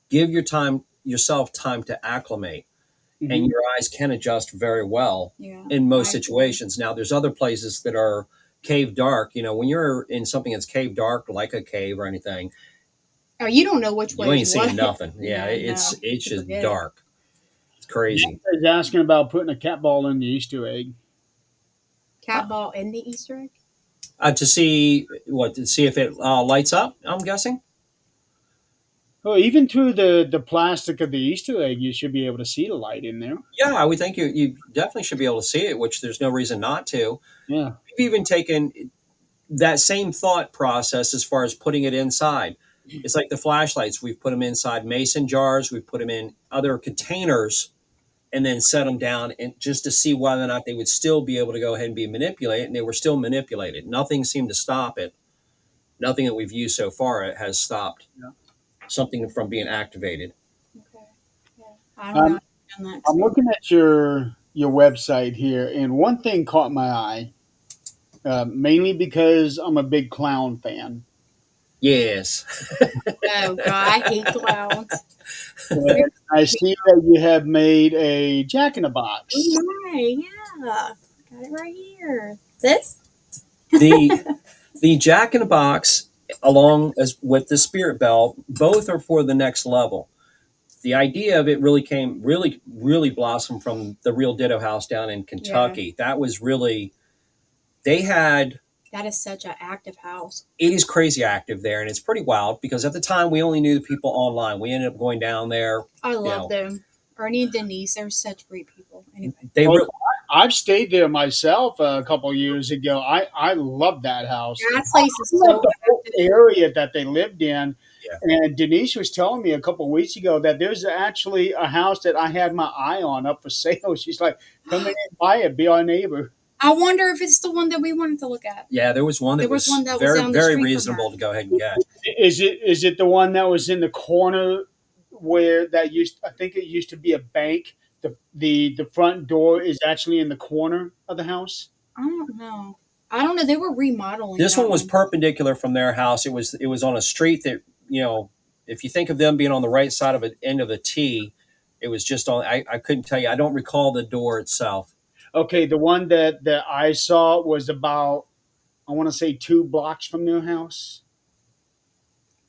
give yourself time to acclimate, mm-hmm. and your eyes can adjust very well in most situations. Now there's other places that are cave dark. When you're in something that's cave dark, like a cave or anything. Oh, you don't know which way. You ain't seeing nothing. Yeah, it's just dark. It's crazy. I was asking about putting a cat ball in the Easter egg. Cat ball in the Easter egg? To see if it lights up, I'm guessing. Well, even through the plastic of the Easter egg, you should be able to see the light in there. Yeah, I would think you definitely should be able to see it, which there's no reason not to. Yeah. We've even taken that same thought process as far as putting it inside. It's like the flashlights. We've put them inside mason jars. We've put them in other containers and then set them down and just to see whether or not they would still be able to go ahead and be manipulated. And they were still manipulated. Nothing seemed to stop it. Nothing that we've used so far has stopped something from being activated. Okay. Yeah. I don't know. I'm looking at your website here, and one thing caught my eye, mainly because I'm a big clown fan. Yes. Oh, God, I hate clowns. I see that you have made a Jack-in-a-Box. Oh, my, yeah. Got it right here. This? The Jack-in-a-Box, along as with the Spirit Bell, both are for the next level. The idea of it really blossomed from the Real Ditto House down in Kentucky. Yeah. That was really, that is such an active house. It is crazy active there, and it's pretty wild because at the time we only knew the people online. We ended up going down there. I love them. Ernie and Denise, they're such great people. Anyway, I've stayed there myself a couple years ago. I love that house. That place is so the whole area that they lived in. Yeah. And Denise was telling me a couple of weeks ago that there's actually a house that I had my eye on up for sale. She's like, come in and buy it, be our neighbor. I wonder if it's the one that we wanted to look at. Yeah, there was one that was very, very reasonable to go ahead and get. Is it the one that was in the corner where I think it used to be a bank? The front door is actually in the corner of the house? I don't know. They were remodeling. This one was perpendicular from their house. It was on a street that, if you think of them being on the right side of an end of a T, it was just on. I couldn't tell you. I don't recall the door itself. Okay, the one that I saw was about, I want to say 2 blocks from their house.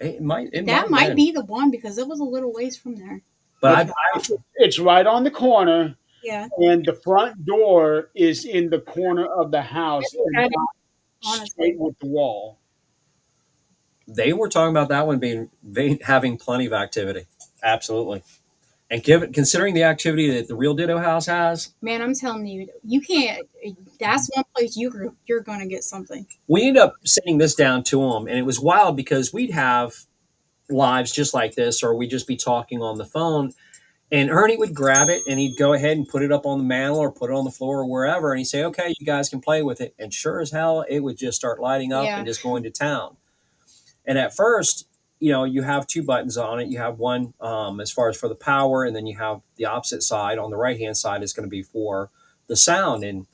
It might be the one because it was a little ways from there. But it's right on the corner. Yeah. And the front door is in the corner of the house, and straight with the wall. They were talking about that one having plenty of activity. Absolutely. And considering the activity that the Real Ditto House has, man, I'm telling you, you can't. That's one place you're going to get something. We ended up sending this down to them, and it was wild because we'd have lives just like this, or we'd just be talking on the phone, and Ernie would grab it and he'd go ahead and put it up on the mantle or put it on the floor or wherever, and he'd say, "Okay, you guys can play with it." And sure as hell, it would just start lighting up and just going to town. And at first, you have two buttons on it. You have one as far as for the power, and then you have the opposite side on the right hand side is going to be for the sound. And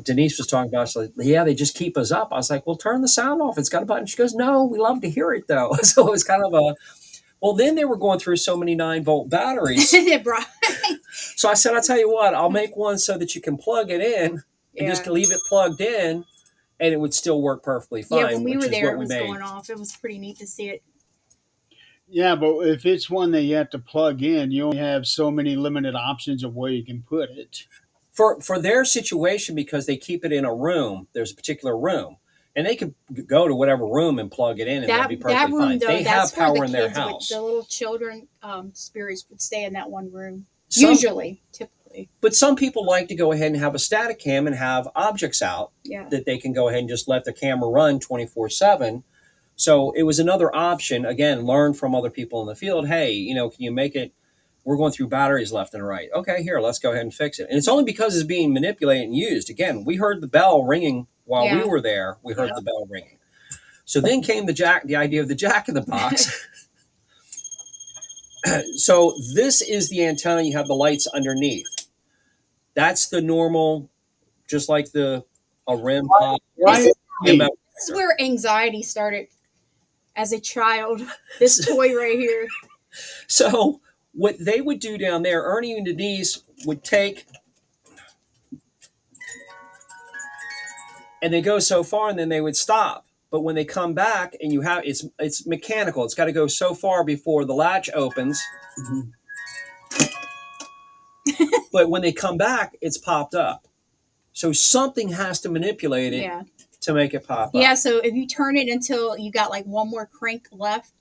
Denise was talking about, she's like, yeah, they just keep us up. I was like, well, turn the sound off. It's got a button. She goes, no, we love to hear it though. So it was kind of a, well, then they were going through so many 9-volt batteries. Right. So I said, I'll tell you what, I'll make one so that you can plug it in and just leave it plugged in and it would still work perfectly fine. Yeah, when we were there, it was made. going off. It was pretty neat to see it. Yeah, but if it's one that you have to plug in, you only have so many limited options of where you can put it. For their situation, because they keep it in a room, there's a particular room, and they could go to whatever room and plug it in, and that'd be perfectly room, fine. Though, they have where power in their house. The little children spirits would stay in that one room. Usually, typically. But some people like to go ahead and have a static cam and have objects out that they can go ahead and just let the camera run 24/7. So it was another option. Again, learn from other people in the field. Hey, can you make it? We're going through batteries left and right. Okay, here, let's go ahead and fix it. And it's only because it's being manipulated and used. Again, we heard the bell ringing while we were there. We heard the bell ringing. So then came the idea of the jack in the box. So this is the antenna. You have the lights underneath. That's the normal, just like a REM pod. This is where anxiety started as a child. This toy right here. So what they would do down there, Ernie and Denise would take, and they go so far, and then they would stop. But when they come back, and it's mechanical. It's got to go so far before the latch opens. Mm-hmm. But when they come back, it's popped up. So something has to manipulate it to make it pop up. Yeah, so if you turn it until you got like one more crank left,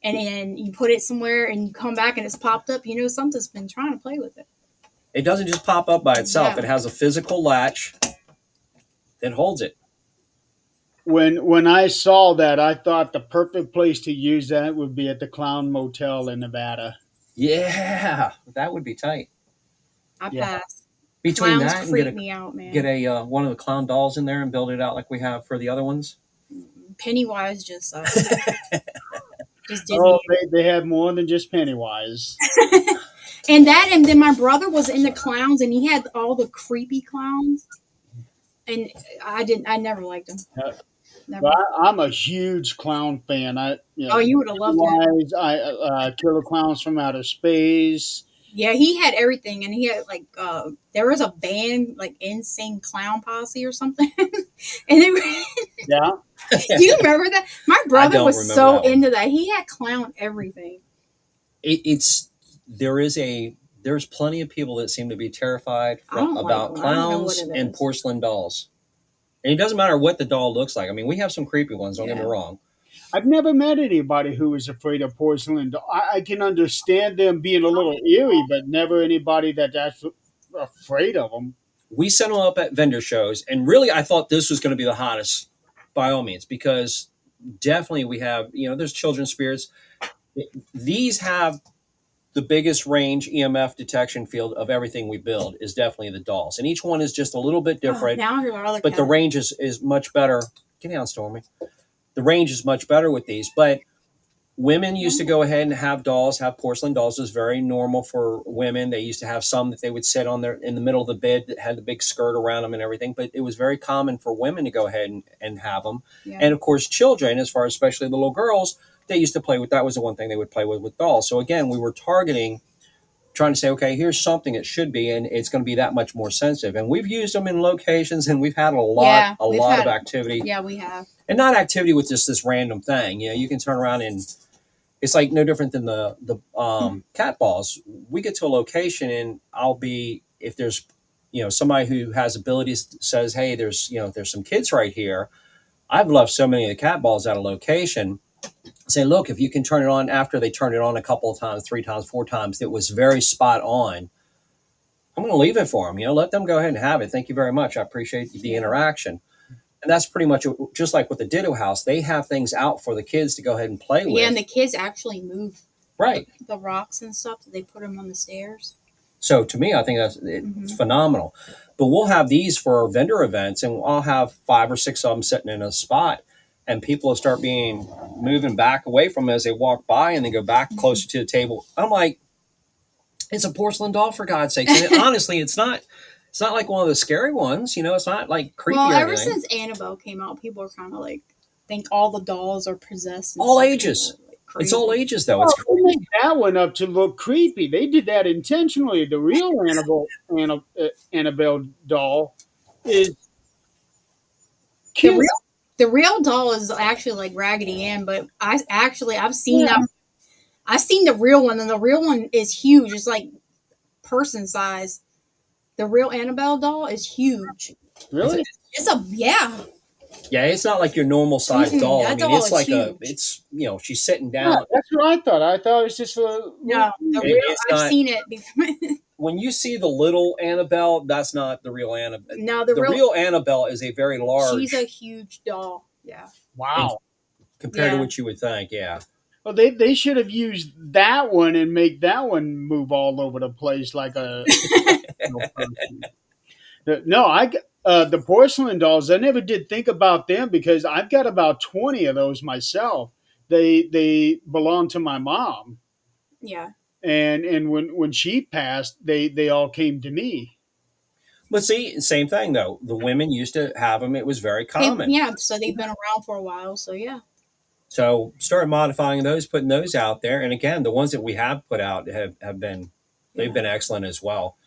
and then you put it somewhere and you come back and it's popped up, something's been trying to play with it. It doesn't just pop up by itself. It has a physical latch that holds it. When I saw that, I thought the perfect place to use that would be at the Clown Motel in Nevada. Yeah, that would be tight. I pass. Between Clowns that and freak me out, man. Get a one of the clown dolls in there and build it out like we have for the other ones. Pennywise just they have more than just Pennywise. And then my brother was in the clowns, and he had all the creepy clowns, and I never liked them. Never. I'm a huge clown fan. You would have loved it. Killer Clowns from Outer Space. Yeah, he had everything, and he had there was a band like Insane Clown Posse or something, and they were. Yeah. Do you remember that? My brother was so into that. He had clown everything. There's plenty of people that seem to be terrified about clowns and porcelain dolls. And it doesn't matter what the doll looks like. I mean, we have some creepy ones, don't get me wrong. I've never met anybody who is afraid of porcelain dolls. I can understand them being a little eerie, but never anybody that's afraid of them. We sent them up at vendor shows, and really I thought this was going to be the hottest by all means, because definitely we have, there's children's spirits. These have the biggest range EMF detection field of everything we build is definitely the dolls. And each one is just a little bit different, but the range is much better. Get down, Stormy. The range is much better with these, but women used to go ahead and have dolls, have porcelain dolls. It was very normal for women. They used to have some that they would sit on in the middle of the bed that had the big skirt around them and everything, but it was very common for women to go ahead and have them. Yeah. And of course, children, as far as especially the little girls, they used to play with, that was the one thing they would play with dolls. So again, we were trying to say, okay, here's something it should be, and it's going to be that much more sensitive. And we've used them in locations, and we've had a lot of activity. Yeah, we have. And not activity with just this random thing. You can turn around and it's like no different than the cat balls. We get to a location, and if there's somebody who has abilities says, hey, there's some kids right here. I've left so many of the cat balls at a location. Say, look, if you can turn it on after they turned it on a couple of times, 3 times, 4 times, it was very spot on. I'm going to leave it for them. Let them go ahead and have it. Thank you very much. I appreciate the interaction. And that's pretty much just like with the Ditto House. They have things out for the kids to go ahead and play with. Yeah, and the kids actually move the rocks and stuff. They put them on the stairs. So to me, I think it's phenomenal. But we'll have these for our vendor events, and I'll have 5 or 6 of them sitting in a spot. and people will start being moving back away from them as they walk by, and they go back closer to the table. I'm like, it's a porcelain doll, for God's sakes. And honestly, it's not like one of the scary ones. It's not like creepy Well, or ever anything. since Annabelle came out, people are kind of like think all the dolls are possessed. All ages. It's all ages, though. It's Well, they crazy. made that one up to look creepy. They did that intentionally. The real Annabelle doll is The cute. real the real doll is actually like Raggedy Ann, but I've seen Yeah, that. I've seen the real one, and the real one is huge. It's like person size. The real Annabelle doll is huge. It's a, really? It's a yeah. yeah, it's not like your normal size doll. I That mean, doll it's is like huge. she's sitting Yeah, down. that's what I thought. I thought it was just a little. No, the real. It's I've not. seen it before. When you see the little Annabelle, that's not the real Annabelle. No, The real Annabelle is a very large. She's a huge doll. Yeah. Wow. Compared to Yeah. what you would think. Yeah. Well, they should have used that one and make that one move all over the place like a person. No, the porcelain dolls. I never did think about them because I've got about 20 of those myself. They belong to my mom, Yeah. and when she passed, they all came to me. But see, same thing though. The women used to have them. It was very common. Yeah. So they've been around for a while. So yeah. So started modifying those, putting those out there. And again, the ones that we have put out have been they've Yeah. been excellent as well.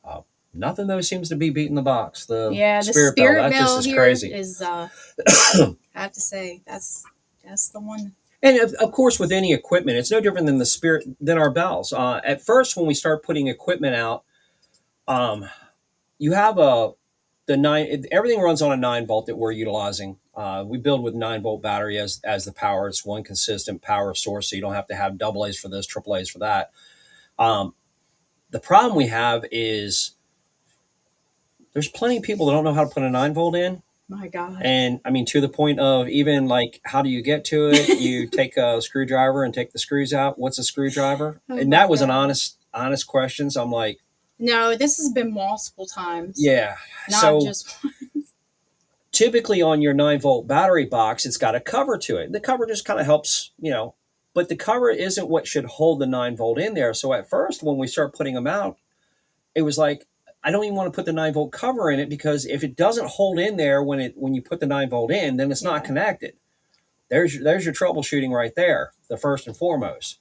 Uh, Nothing though seems to be beating the box. The Yeah, the spirit bell, spirit that bell just is here crazy. is I have to say that's the one. And of course, with any equipment, it's no different than the spirit than our bells. At first, when we start putting equipment out, um, you have the nine. Everything runs on a 9 volt that we're utilizing. We build with 9 volt battery as the power. It's one consistent power source, so you don't have to have double A's for this, triple A's for that. Um, the problem we have is there's plenty of people that don't know how to put a 9 volt in. My God. And I mean, to the point of even like, how do you get to it? You take a screwdriver and take the screws out. What's a screwdriver? Oh And my that was an God. honest question. So I'm like, No, this has been multiple times. yeah. Not So just typically on your 9 volt battery box, it's got a cover to it. The cover just kind of helps, but the cover isn't what should hold the 9 volt in there. So at first, when we start putting them out, it was like, I don't even want to put the 9 volt cover in it, because if it doesn't hold in there when you put the 9 volt in, then it's not connected. There's your troubleshooting right there, the first and foremost.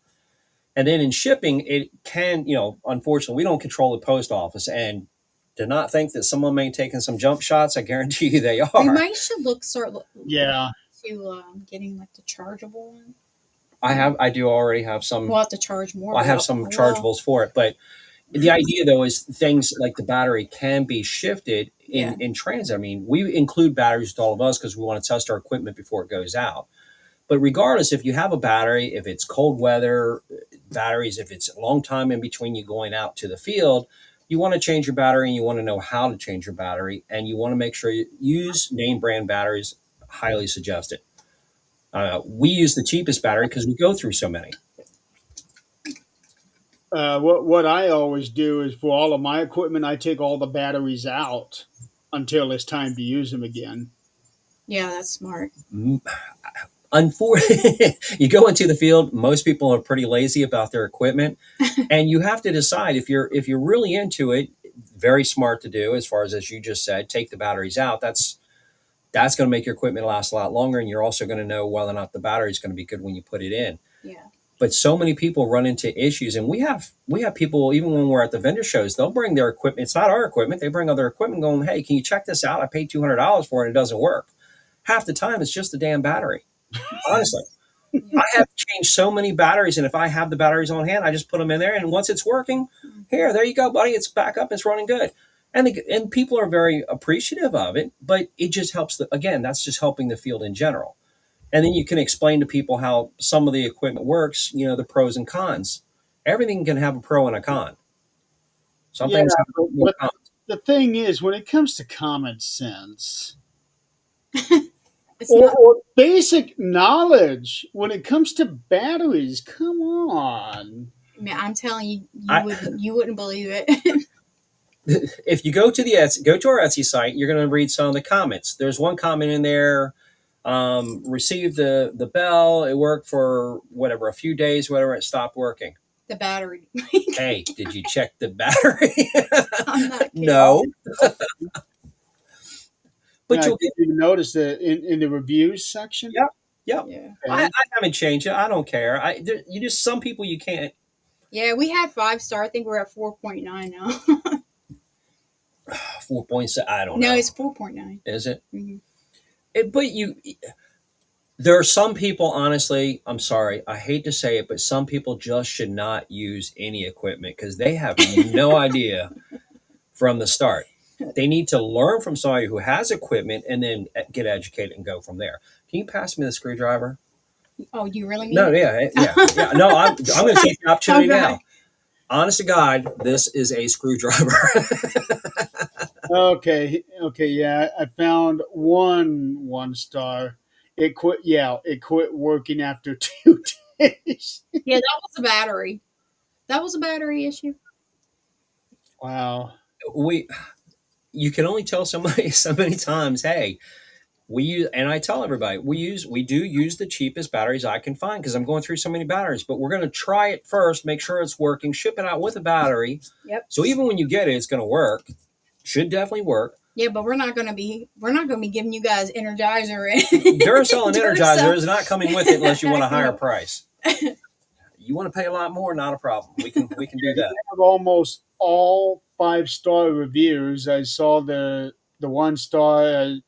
And then in shipping, it can, unfortunately, we don't control the post office, and to not think that someone may have taken some jump shots, I guarantee you they we are. might should start Yeah, to getting like the chargeable one. I do already have some. We'll have to charge more. I have some chargeables for it, but the idea though is things like the battery can be shifted in transit. I mean, we include batteries with all of us because we want to test our equipment before it goes out. But regardless, if you have a battery, if it's cold weather batteries, if it's a long time in between you going out to the field, you want to change your battery, and you want to know how to change your battery, and you want to make sure you use name brand batteries. Highly suggested. We use the cheapest battery because we go through so many. what I always do is for all of my equipment, I take all the batteries out until it's time to use them again. Yeah, that's smart. Unfortunately, you go into the field, most people are pretty lazy about their equipment, and you have to decide if you're really into it. Very smart to do, as you just said, take the batteries out. That's going to make your equipment last a lot longer, and you're also going to know whether or not the battery is going to be good when you put it in. Yeah. But so many people run into issues, and we have people, even when we're at the vendor shows, they'll bring their equipment. It's not our equipment. They bring other equipment going, hey, can you check this out? I paid $200 for it and it doesn't work. Half the time it's just the damn battery. Honestly. I have changed so many batteries, and if I have the batteries on hand, I just put them in there, and once it's working, there you go, buddy. It's back up. It's running good. And people are very appreciative of it, but it just helps. Again, that's just helping the field in general. And then you can explain to people how some of the equipment works, the pros and cons. Everything can have a pro and a con. Some Yeah, things have more but cons. the thing is, when it comes to common sense It's not. or basic knowledge, when it comes to batteries, come on. Man, I'm telling you, I- you wouldn't believe it. If you go to our Etsy site, you're going to read some of the comments. There's one comment in there. Received the bell. It worked for whatever, a few days, whatever. It stopped working. The battery. Hey, did you check the battery? I'm not kidding. No, Yeah, but I you'll didn't get. even notice that in the reviews section. Yep, yep. Yeah. I Okay. haven't changed it. I don't care. You just some people you can't. Yeah, we had 5 star. I think we're at 4.9 now. 4 points. I don't No, know. it's 4.9. Is it? Mm-hmm. But there are some people. Honestly, I'm sorry. I hate to say it, but some people just should not use any equipment because they have no idea from the start. They need to learn from somebody who has equipment and then get educated and go from there. Can you pass me the screwdriver? Oh, you really need No, it? yeah. No, I'm going to take the opportunity Okay. now. Honest to God, this is a screwdriver. Okay. Okay. Yeah, I found one star. It quit. Yeah, it quit working after 2 days. Yeah, that was a battery. That was a battery issue. Wow. we, you can only tell somebody so many times. Hey, we use, and I tell everybody we do use the cheapest batteries I can find because I'm going through so many batteries. But we're going to try it first, make sure it's working, ship it out with a battery. Yep. So even when you get it, it's going to work. Should definitely work. Yeah, but we're not gonna be giving you guys Energizer and Duracell and Energizer Duracell. is not coming with it unless you want a higher price. You want to pay a lot more, not a problem. We can do that. Have almost all 5 star reviews. I saw the 1 star. I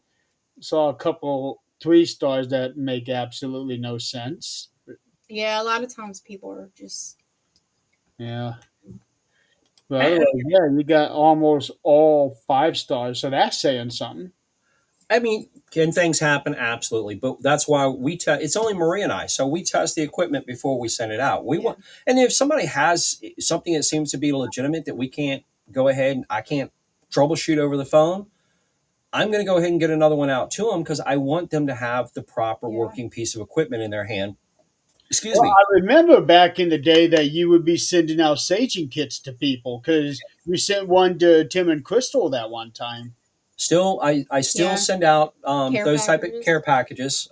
saw a couple 3 stars that make absolutely no sense. Yeah, a lot of times people are just Yeah. But otherwise, yeah, you got almost all 5 stars, so that's saying something. I mean, can things happen? Absolutely, but that's why we test. It's only Marie and I, so we test the equipment before we send it out. We yeah. want, and if somebody has something that seems to be legitimate that we can't go ahead and I can't troubleshoot over the phone, I'm going to go ahead and get another one out to them because I want them to have the proper Yeah. working piece of equipment in their hand. Excuse Well, me. I remember back in the day that you would be sending out saging kits to people because we sent one to Tim and Crystal that one time. Still, I still Yeah. send out Care those type of packages. care packages.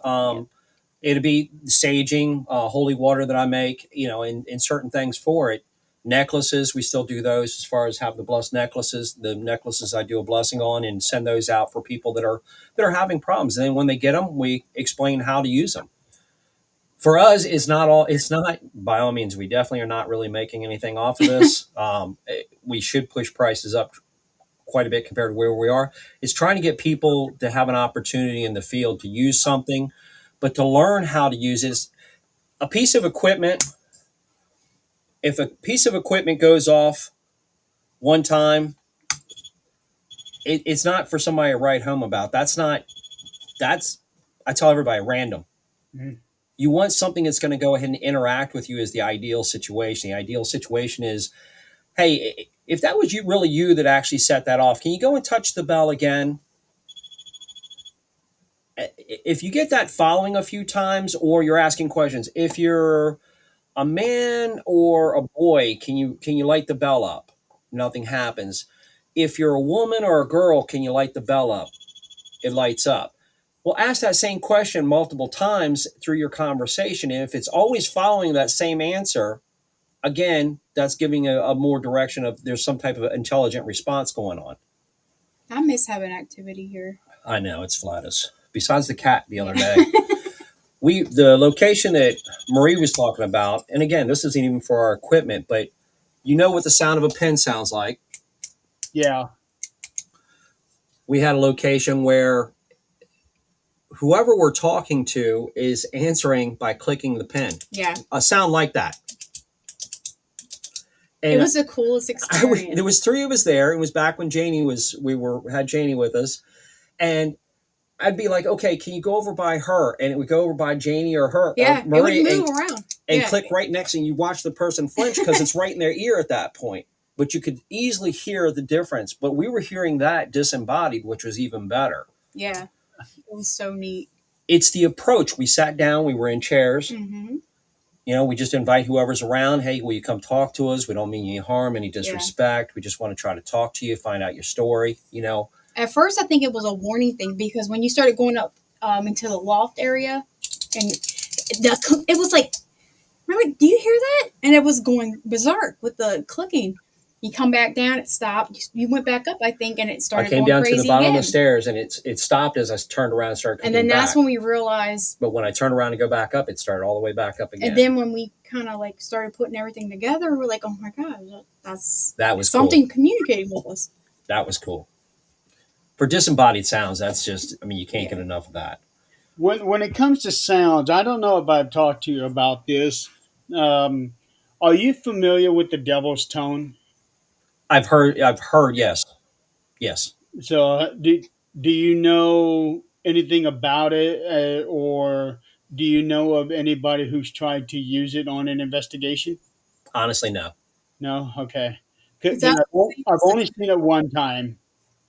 It'd be saging, holy water that I make, and certain things for it. Necklaces, we still do those as far as have the blessed necklaces. The necklaces I do a blessing on and send those out for people that are having problems. And then when they get them, we explain how to use them. For us, it's not by all means. We definitely are not really making anything off of this. We should push prices up quite a bit compared to where we are. It's trying to get people to have an opportunity in the field to use something, but to learn how to use it. A piece of equipment, if a piece of equipment goes off one time, it's not for somebody to write home about. That's I tell everybody random. Mhm. You want something that's going to go ahead and interact with you is the ideal situation. The ideal situation is, hey, if that was you that actually set that off, can you go and touch the bell again? If you get that following a few times or you're asking questions, if you're a man or a boy, can you light the bell up? Nothing happens. If you're a woman or a girl, can you light the bell up? It lights up. Well, ask that same question multiple times through your conversation. And if it's always following that same answer, again, that's giving a more direction of there's some type of intelligent response going on. I miss having activity here. I know, it's flatus. Besides the cat the other Yeah. day. The location that Marie was talking about, and again, this isn't even for our equipment, but you know what the sound of a pen sounds like. Yeah. We had a location where whoever we're talking to is answering by clicking the pen. Yeah. A sound like that. And It was the coolest experience. there was three of us there. It was back when had Janie with us, and I'd be like, okay, can you go over by her? And it would go over by Janie or her, Yeah, or Marie, it would move around. and Yeah. click right next, and you watch the person flinch because it's right in their ear at that point. But you could easily hear the difference. But we were hearing that disembodied, which was even better. Yeah. It was so neat. It's the approach. We sat down, we were in chairs. Mm-hmm. We just invite whoever's around. Hey, will you come talk to us? We don't mean any harm, any disrespect. We just want to try to talk to you, find out your story. At first, I think it was a warning thing because when you started going up into the loft area, and it was like, remember, do you hear that? And it was going berserk with the clicking. You come back down, it stopped. You went back up, I think, and it I started came going down to the crazy bottom of again. the stairs, and it stopped as I turned around and started And coming then that's back. when we realized. But when I turned around to go back up, it started all the way back up again. And then when we kind of like started putting everything together, we're like, oh my god, that was something cool. communicating with us. That was cool. For disembodied sounds, that's just, I mean, you can't get enough of that. When it comes to sounds, I don't know if I've talked to you about this. Um, are you familiar with the devil's tone? I've heard, yes. Yes. So, do you know anything about it, or do you know of anybody who's tried to use it on an investigation? Honestly, no. No, okay. Is Because that I've only seen it one time,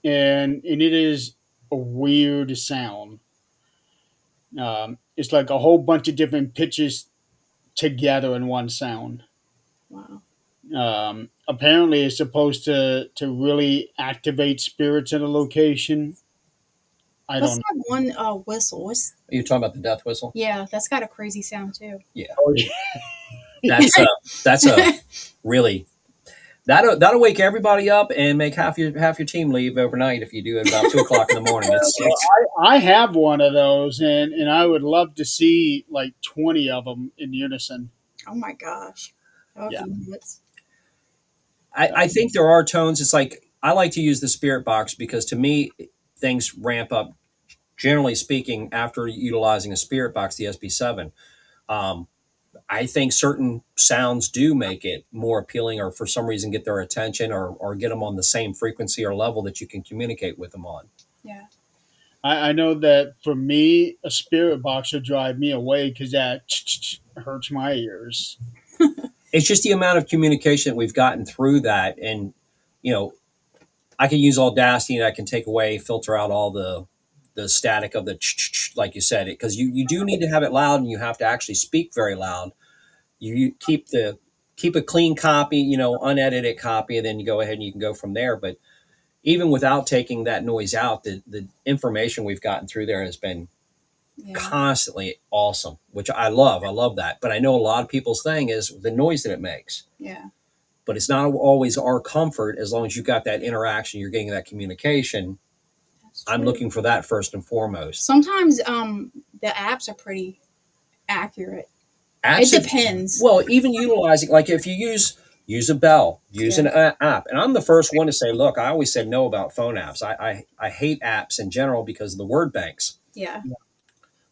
and it is a weird sound. It's like a whole bunch of different pitches together in one sound. wow? Apparently, it's supposed to really activate spirits in a location. I What's don't that one whistle? What's Are you talking about the death whistle? Yeah, that's got a crazy sound too. Yeah. know. That's a really that'll wake everybody up and make half your team leave overnight if you do it about 2 o'clock in the morning. It's I have one of those, and I would love to see like 20 of them in unison. Oh my gosh, that would Yeah. be nuts. I think there are tones. It's like I like to use the spirit box because to me things ramp up. Generally speaking, after utilizing a spirit box, the SB7, um, I think certain sounds do make it more appealing, or for some reason get their attention, or get them on the same frequency or level that you can communicate with them on. Yeah. I know that for me, a spirit box would drive me away because that hurts my ears. It's just the amount of communication that we've gotten through that, and you know, I can use Audacity and I can take away, filter out all the static of the like you said, because you do need to have it loud, and you have to actually speak very loud. You keep a clean copy, unedited copy, and then you go ahead and you can go from there. But even without taking that noise out, the information we've gotten through there has been Yeah. constantly awesome, which I love. I love that. But I know a lot of people's thing is the noise that it makes. Yeah. But it's not always our comfort as long as you've got that interaction, you're getting that communication. That's I'm true. looking for that first and foremost. Sometimes the apps are pretty accurate. Apps, It depends. well, even utilizing, like if you use a bell, use an app. And I'm the first one to say, look, I always said no about phone apps. I hate apps in general because of the word banks. Yeah.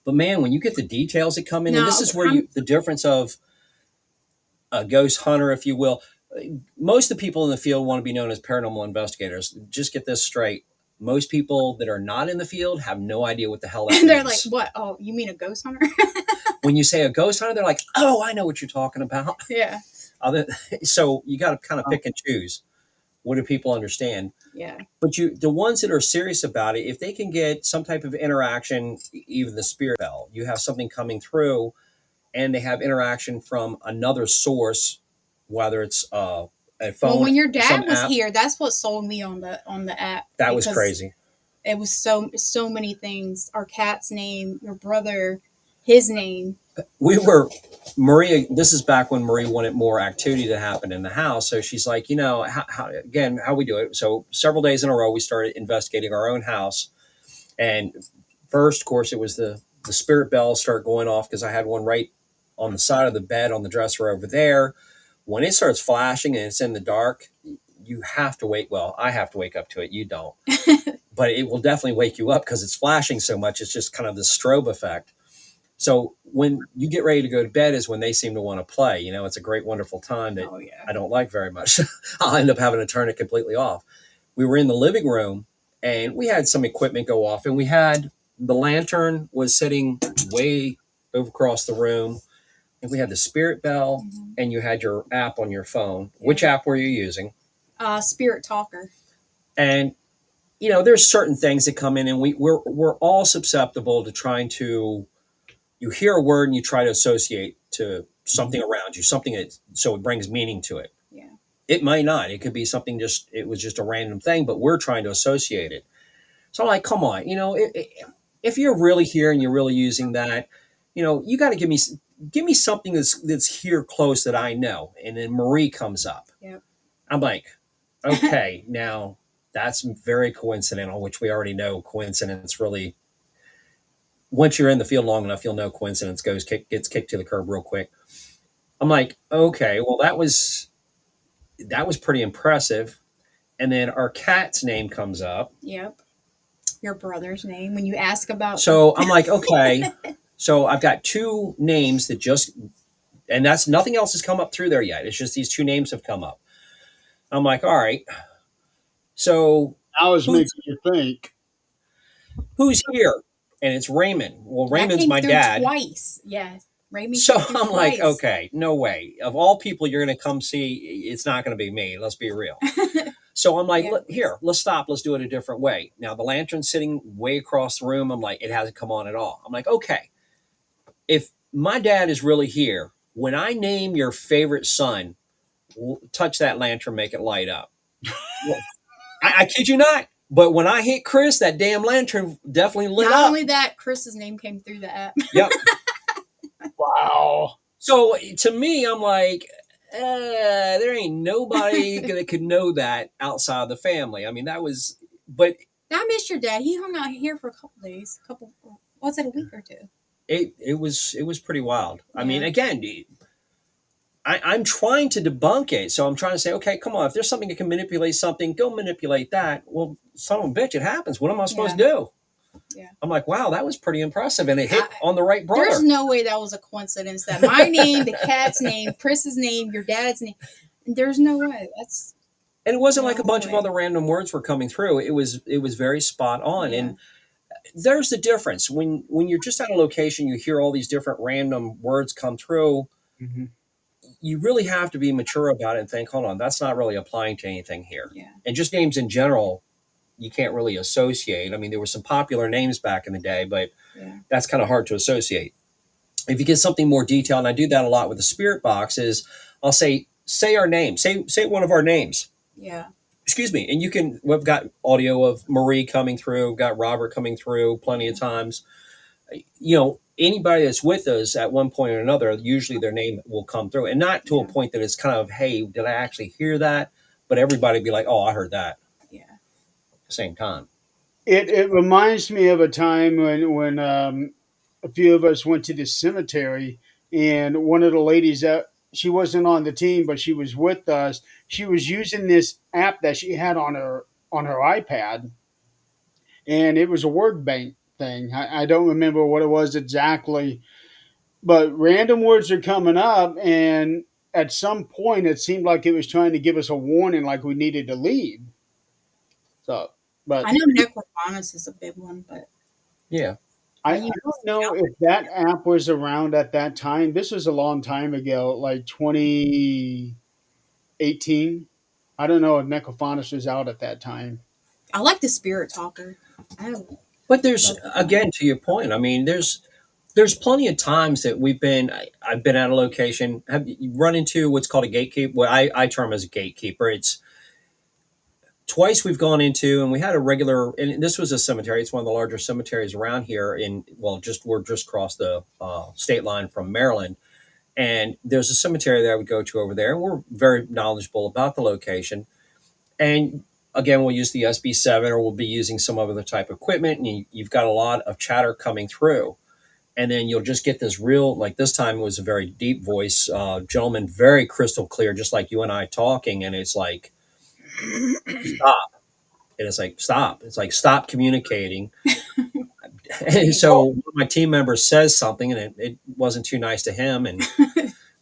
But man, when you get the details that come in, and No, this is where the difference of a ghost hunter, if you will. Most of the people in the field want to be known as paranormal investigators. Just get this straight. Most people that are not in the field have no idea what the hell that And they're means. like, what? Oh, you mean a ghost hunter? When you say a ghost hunter, they're like, oh, I know what you're talking about. Yeah. So you got to kind of pick and choose. What do people understand? Yeah. But the ones that are serious about it, if they can get some type of interaction, even the spirit bell, you have something coming through, and they have interaction from another source, whether it's a phone. Well, when your dad was app. here, that's what sold me on the app. That was crazy. It was so many things. Our cat's name, your brother, his name. Maria, this is back when Marie wanted more activity to happen in the house. So she's like, how we do it. So several days in a row, we started investigating our own house. And first, of course, it was the spirit bells start going off because I had one right on the side of the bed on the dresser over there. When it starts flashing and it's in the dark, you have to wait. Well, I have to wake up to it. You don't. But it will definitely wake you up because it's flashing so much. It's just kind of the strobe effect. So when you get ready to go to bed is when they seem to want to play. It's a great, wonderful time that I don't like very much. I'll end up having to turn it completely off. We were in the living room and we had some equipment go off, and we had the lantern was sitting way over across the room, and we had the spirit bell, and you had your app on your phone. Yeah. Which app were you using? Spirit Talker. And there's certain things that come in, and we're all susceptible to trying to. You hear a word and you try to associate to something around you, so it brings meaning to it. Yeah. It might not. It could be something it was just a random thing, but we're trying to associate it. So I'm like, come on, it if you're really here and you're really using that, you got to give me something that's here close that I know. And then Marie comes up. Yep. I'm like, okay, now that's very coincidental, which we already know coincidence really. Once you're in the field long enough, you'll know coincidence gets kicked to the curb real quick. I'm like, okay, well that was pretty impressive. And then our cat's name comes up. Yep. Your brother's name when you ask about So I'm like, okay. So I've got two names that and that's nothing else has come up through there yet. It's just these two names have come up. I'm like, all right. So I was who's making you think. who's here? And it's Raymond. Well, that Raymond's came my through dad. twice. Yeah. Raymond So came through I'm like, twice. okay, no way. Of all people you're going to come see, it's not going to be me. Let's be real. So I'm like, Yeah. Here, let's stop. Let's do it a different way. Now, the lantern's sitting way across the room. I'm like, it hasn't come on at all. I'm like, okay, if my dad is really here, when I name your favorite son, touch that lantern, make it light up. Well, I kid you not. But when I hit Chris, that damn lantern definitely lit Not up. only that, Chris's name came through the app. Yep. Wow. So to me, I'm like, there ain't nobody that could know that outside of the family. I mean, but I missed your dad. He hung out here for a couple days. Was it a week or two? it was pretty wild. I mean, Yeah. again, I'm trying to debunk it. So I'm trying to say, okay, come on, if there's something that can manipulate something, go manipulate that. Well, son of a bitch, it happens. What am I supposed to do? Yeah. I'm like, wow, that was pretty impressive. And it hit I- on the right brother. There's no way that was a coincidence. That my name, the cat's name, Chris's name, your dad's name. There's no way. That's And it wasn't like a no bunch of way. other random words were coming through. It was very spot on. Yeah. And there's the difference. When you're just at a location, you hear all these different random words come through. Mm-hmm. You really have to be mature about it and think, hold on, that's not really applying to anything here. Yeah. And just names in general, you can't really associate. I mean, there were some popular names back in the day, but Yeah. that's kind of hard to associate. If you get something more detailed, and I do that a lot with the spirit box, is I'll say our name, say one of our names. Yeah. Excuse me. And we've got audio of Marie coming through, we've got Robert coming through plenty of times. Anybody that's with us at one point or another, usually their name will come through, and not to a Yeah. point that it's kind of, hey, did I actually hear that? But everybody be like, oh, I heard that Yeah. at the same time. It reminds me of a time when a few of us went to the cemetery, and one of the ladies that she wasn't on the team, but she was with us. She was using this app that she had on her iPad, and it was a word bank thing. I don't remember what it was exactly, but random words are coming up, and at some point it seemed like it was trying to give us a warning, like we needed to leave. So, but I know necrophonics is a big one, but Yeah. I use don't know if that app was around at that time. This was a long time ago, like 2018. I don't know if Necrophonus was out at that time. I like the spirit talker. I love But there's, that one. again, to your point, I mean, there's plenty of times that I've been at a location, have you run into what's called a gatekeeper? What I term as a gatekeeper. It's twice we've gone into, and we had a regular, and this was a cemetery. It's one of the larger cemeteries around here we're just across the state line from Maryland. And there's a cemetery that I would go to over there, and we're very knowledgeable about the location. And again, we'll use the SB7, or we'll be using some other type of equipment, and you've got a lot of chatter coming through. And then you'll just get this real, like this time it was a very deep voice, gentleman, very crystal clear, just like you and I talking. And it's like, stop. And it's like, stop. It's like, stop communicating. And so one of my team members says something, and it wasn't too nice to him, and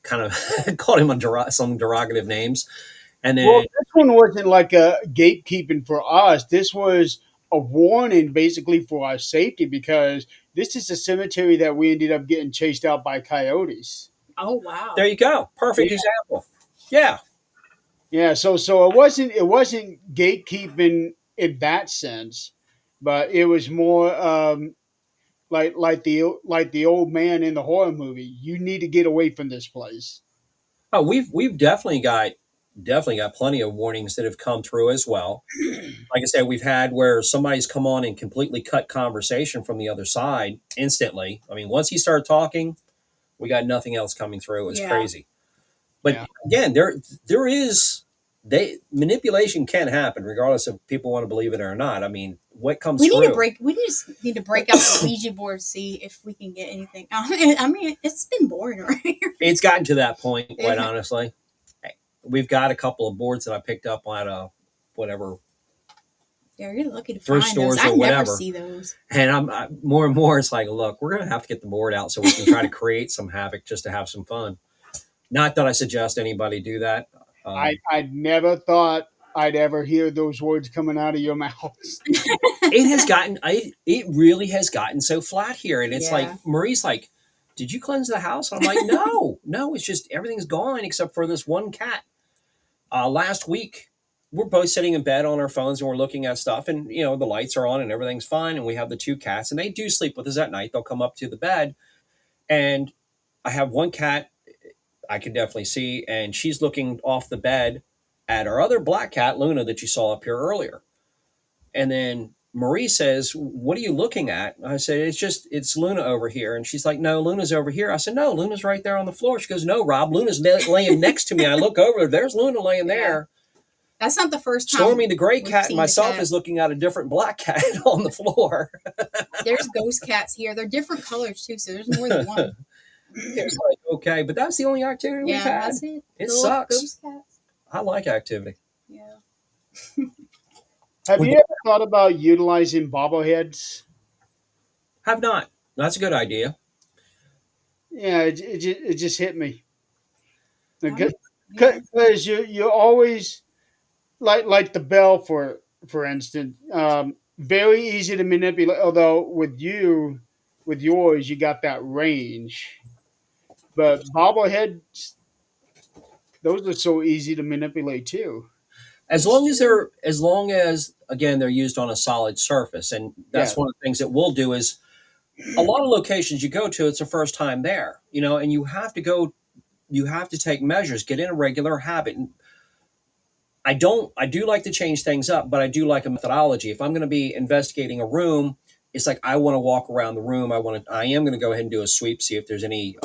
kind of called him some derogative names. And Well, then, this one wasn't like a gatekeeping for us. This was a warning basically for our safety because this is a cemetery that we ended up getting chased out by coyotes. Oh wow. there you go. Perfect Yeah. example. Yeah. Yeah, so it wasn't gatekeeping in that sense, but it was more like the old man in the horror movie. You need to get away from this place. Oh, we've definitely got definitely got plenty of warnings that have come through as well. Like I said, we've had where somebody's come on and completely cut conversation from the other side instantly. I mean, once he started talking, we got nothing else coming through. It was Yeah. crazy. But Yeah. again, there is they manipulation can happen regardless if people want to believe it or not. I mean, what comes We need to through? break. We just need to break out the Ouija board, see if we can get anything. I mean, it's been boring around here. It's gotten to that point, quite Yeah. honestly. We've got a couple of boards that I picked up at a whatever Yeah, you're lucky to thrift find those. stores or I never whatever. see those. And more and more, it's like, look, we're going to have to get the board out so we can try to create some havoc just to have some fun. Not that I suggest anybody do that. I never thought I'd ever hear those words coming out of your mouth. It has gotten, it really has gotten so flat here. And it's like, Yeah. Marie's like, did you cleanse the house? And I'm like, no, it's just everything's gone except for this one cat. Last week, we're both sitting in bed on our phones and we're looking at stuff, and the lights are on and everything's fine. And we have the two cats, and they do sleep with us at night. They'll come up to the bed, and I have one cat I can definitely see, and she's looking off the bed at our other black cat, Luna, that you saw up here earlier. And then Marie says, "What are you looking at?" I said, it's Luna over here. And she's like, "No, Luna's over here." I said, "No, Luna's right there on the floor." She goes, "No, Rob, Luna's laying next to me." I look over, there's Luna laying there. That's not the first time. Stormy, the gray we've cat, and seen myself the cat. is looking at a different black cat on the floor. There's ghost cats here. They're different colors too, so there's more than one. It's like, okay, but that's the only activity we've Yeah, had. that's it. It Little sucks. Ghost cats. I like activity. Yeah. Have you ever thought about utilizing bobbleheads? Have not. That's a good idea. Yeah, it just hit me. Yeah. Because you always like the bell for instance, very easy to manipulate. Although with yours you got that range, but bobbleheads, those are so easy to manipulate too. As long as again they're used on a solid surface, and Yeah, that's one of the things that we'll do is a lot of locations you go to, it's the first time there, and you have to take measures, get in a regular habit. And I do like to change things up, but I do like a methodology. If I'm going to be investigating a room, it's like I want to walk around the room. I am going to go ahead and do a sweep, see if there's any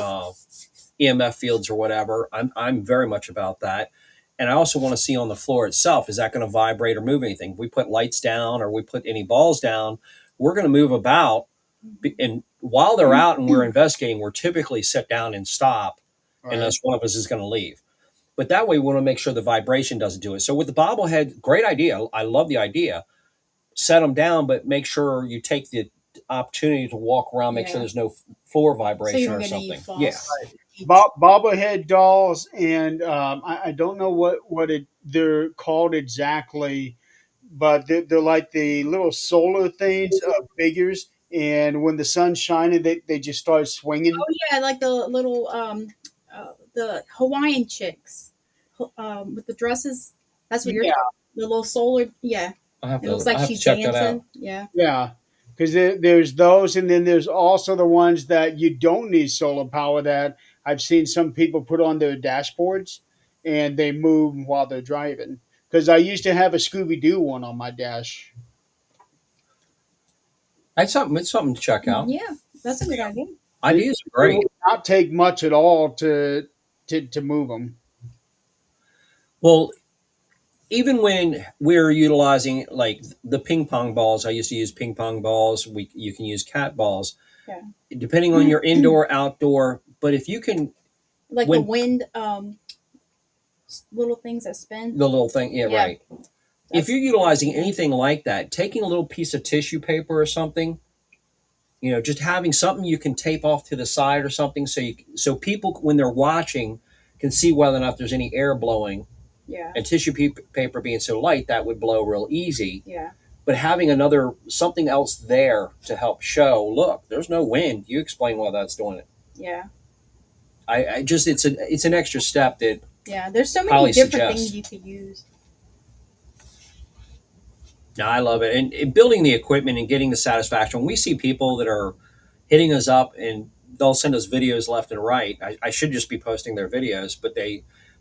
EMF fields or whatever. I'm very much about that. And I also want to see on the floor itself, is that going to vibrate or move anything? If we put lights down or we put any balls down, we're going to move about. And while they're out and we're investigating, we're typically sit down and stop right. unless one of us is going to leave. But that way we want to make sure the vibration doesn't do it. So with the bobblehead, great idea. I love the idea. Set them down, but make sure you take the opportunity to walk around, make sure Yeah. there's no floor So vibration you're or gonna something. eat false. Yeah. Bobblehead dolls, and I don't know what they're called exactly, but they're like the little solar things, figures, and when the sun's shining, they just start swinging. Oh yeah, like the little the Hawaiian chicks with the dresses. That's what you're Yeah, talking. The little solar. Yeah, it looks like she's dancing. Yeah. yeah. Because there's those, and then there's also the ones that you don't need solar power that I've seen some people put on their dashboards, and they move while they're driving. Because I used to have a Scooby Doo one on my dash. It's something to check out. Yeah, that's a good idea. Ideas are It great. would not take much at all to move them. Well, even when we're utilizing like the ping pong balls, I used to use ping pong balls. You can use cat balls, Yeah. depending on your indoor, outdoor. But if you can, Like when the wind little things that spin. the little thing, yeah, Yeah. right. If you're utilizing anything like that, taking a little piece of tissue paper or something, just having something you can tape off to the side or something, so people when they're watching can see whether or not there's any air blowing. Yeah. And tissue paper being so light, that would blow real easy. Yeah. But having something else there to help show, look, there's no wind. You explain why that's doing it. Yeah. I just it's an extra step that Yeah. There's so many highly different suggest. things you could use. No, I love it. And building the equipment and getting the satisfaction. When we see people that are hitting us up and they'll send us videos left and right. I should just be posting their videos, but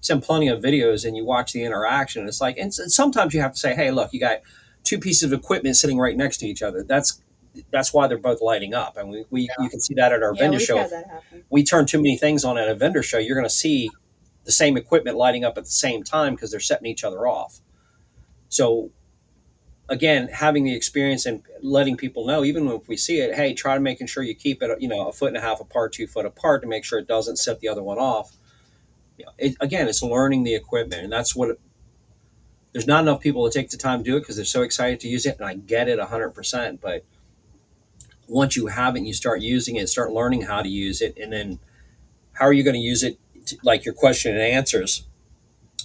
send plenty of videos and you watch the interaction. It's like, and sometimes you have to say, hey, look, you got two pieces of equipment sitting right next to each other. That's why they're both lighting up. And we you can see that at our Yeah, vendor we've show. had If that happen. we turn too many things on at a vendor show, you're going to see the same equipment lighting up at the same time because they're setting each other off. So again, having the experience and letting people know, even if we see it, hey, try to making sure you keep it, a foot and a half apart, 2 foot apart to make sure it doesn't set the other one off. Again, it's learning the equipment, and that's what. There's not enough people to take the time to do it because they're so excited to use it, and I get it 100%. But once you have it and you start using it, start learning how to use it, and then how are you going to use it, like your question and answers,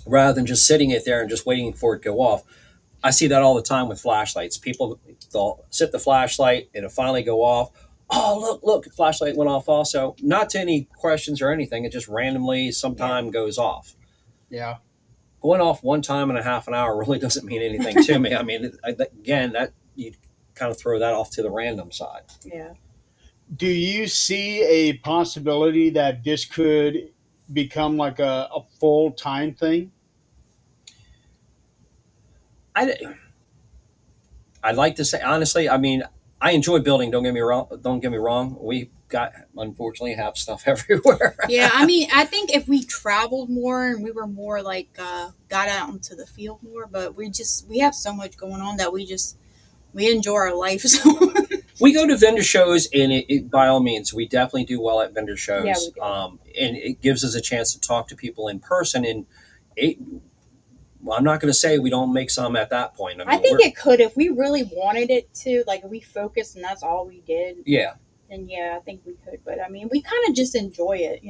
rather than just sitting it there and just waiting for it to go off. I see that all the time with flashlights. People, they'll set the flashlight and it'll finally go off. Oh, look, the flashlight went off also. Not to any questions or anything. It just randomly sometime goes off. Yeah. Going off one time in a half an hour really doesn't mean anything to me. I mean, again, that you kind of throw that off to the random side. Yeah. Do you see a possibility that this could become like a full time thing? I, I'd like to say honestly. I mean, I enjoy building. Don't get me wrong. Don't get me wrong. We got unfortunately have stuff everywhere. Yeah, I mean, I think if we traveled more and we were more like got out into the field more, but we have so much going on that we enjoy our life. So We go to vendor shows, and by all means, we definitely do well at vendor shows. Yeah, we do. And it gives us a chance to talk to people in person. And it, well, I'm not going to say we don't make some at that point. I I mean, think it could if we really wanted it to. Like if we focused and that's all we did, yeah, then yeah, I think we could. But I mean, we kind of just enjoy it,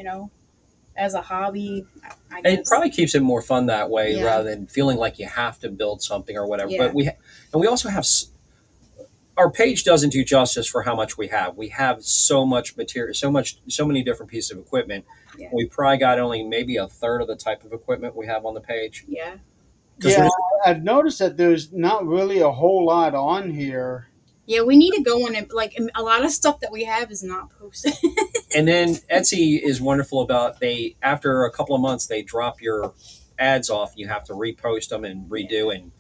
as a hobby. I and it guess. probably keeps it more fun that way Yeah. rather than feeling like you have to build something or whatever. Yeah. But we also have our page doesn't do justice for how much we have. We have so much material, so many different pieces of equipment. Yeah. We probably got only maybe a third of the type of equipment we have on the page. Yeah. 'Cause Yeah, I've noticed that there's not really a whole lot on here. Yeah, we need to go on and like a lot of stuff that we have is not posted. And then Etsy is wonderful about after a couple of months they drop your ads off. You have to repost them and redo. And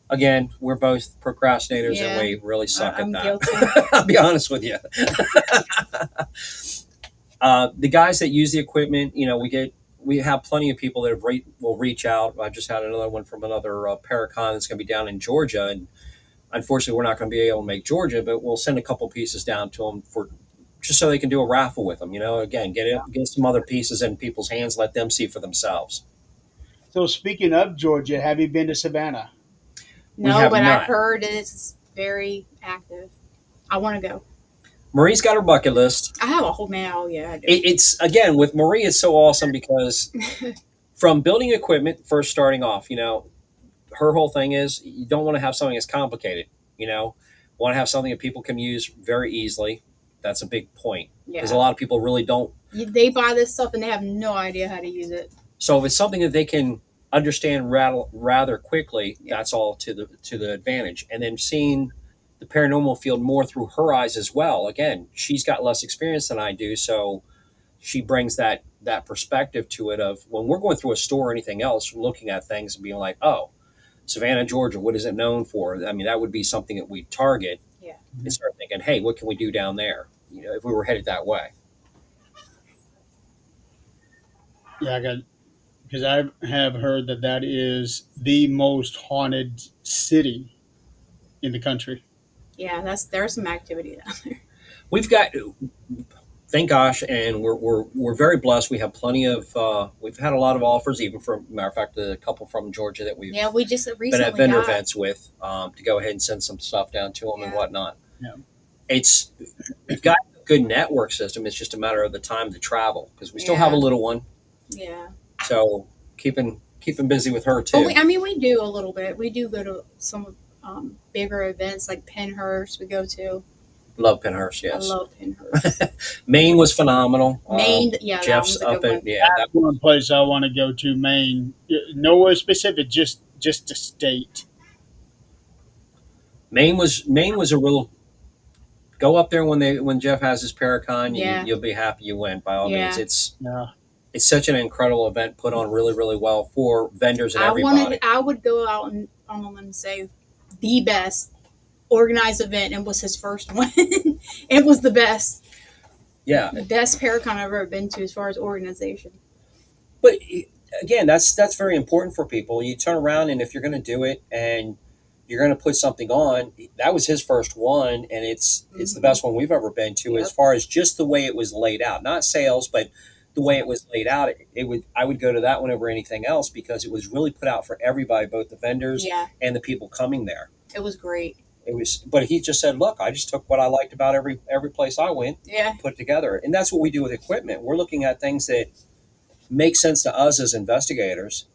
again, we're both procrastinators Yeah. and we really suck I'm at guilty. that. I'll be honest with you. The guys that use the equipment, we have plenty of people that will reach out. I just had another one from another Paracon that's going to be down in Georgia, and unfortunately, we're not going to be able to make Georgia, but we'll send a couple pieces down to them for just so they can do a raffle with them. Again, get some other pieces in people's hands, let them see for themselves. So speaking of Georgia, have you been to Savannah? No, have but not. I've heard it's very active. I want to go. Marie's got her bucket list. I have a whole man. Oh yeah, I do. It's again with Marie, it's so awesome because from building equipment, first starting off, her whole thing is you don't want to have something that's complicated. Want to have something that people can use very easily. That's a big point because a Yeah. lot of people really don't. They buy this stuff and they have no idea how to use it. So if it's something that they can understand rather quickly, Yeah. that's all to the advantage. And then seeing the paranormal field more through her eyes as well. Again, she's got less experience than I do, so she brings that perspective to it of when we're going through a store or anything else, looking at things and being like, oh, Savannah, Georgia, what is it known for? I mean, that would be something that we target. Yeah. And start thinking, hey, what can we do down there? If we were headed that way. Yeah, because I have heard that is the most haunted city in the country. Yeah, there's some activity down there. We've got, thank gosh, and we're very blessed. We have plenty of, we've had a lot of offers, even from, matter of fact, a couple from Georgia that we've Yeah, we just been recently at vendor got. events with to go ahead and send some stuff down to them and Yeah. whatnot. Yeah. We've got a good network system. It's just a matter of the time to travel because we still have a Yeah. little one. Yeah. So keeping busy with her too. But we do a little bit. We do go to some bigger events like Penhurst. We go to. Love Penhurst, yes. I love Penhurst. Maine was phenomenal. Maine, yeah, that Jeff's was a up good in one. yeah. That's one place I want to go to, Maine. Nowhere specific, just a state. Maine was a real. Go up there when Jeff has his Paracon. Yeah. You'll be happy you went. By all Yeah. means, it's Yeah. It's such an incredible event, put on really, really well for vendors and everybody. I would go out and on a limb and say the best organized event, and was his first one. It was the best, Yeah, the best Paracon I've ever been to as far as organization. but again, that's very important for people. You turn around, and if you're going to do it and you're going to put something on, that was his first one, and it's the best one we've ever been to, Yep. as far as just the way it was laid out, not sales, but the way it was laid out. It would I would go to that one over anything else because it was really put out for everybody, both the vendors Yeah, and the people coming there. it was great. It was, but he just said, "Look, I just took what I liked about every place I went, Yeah, put it together," and that's what we do with equipment. We're looking at things that make sense to us as investigators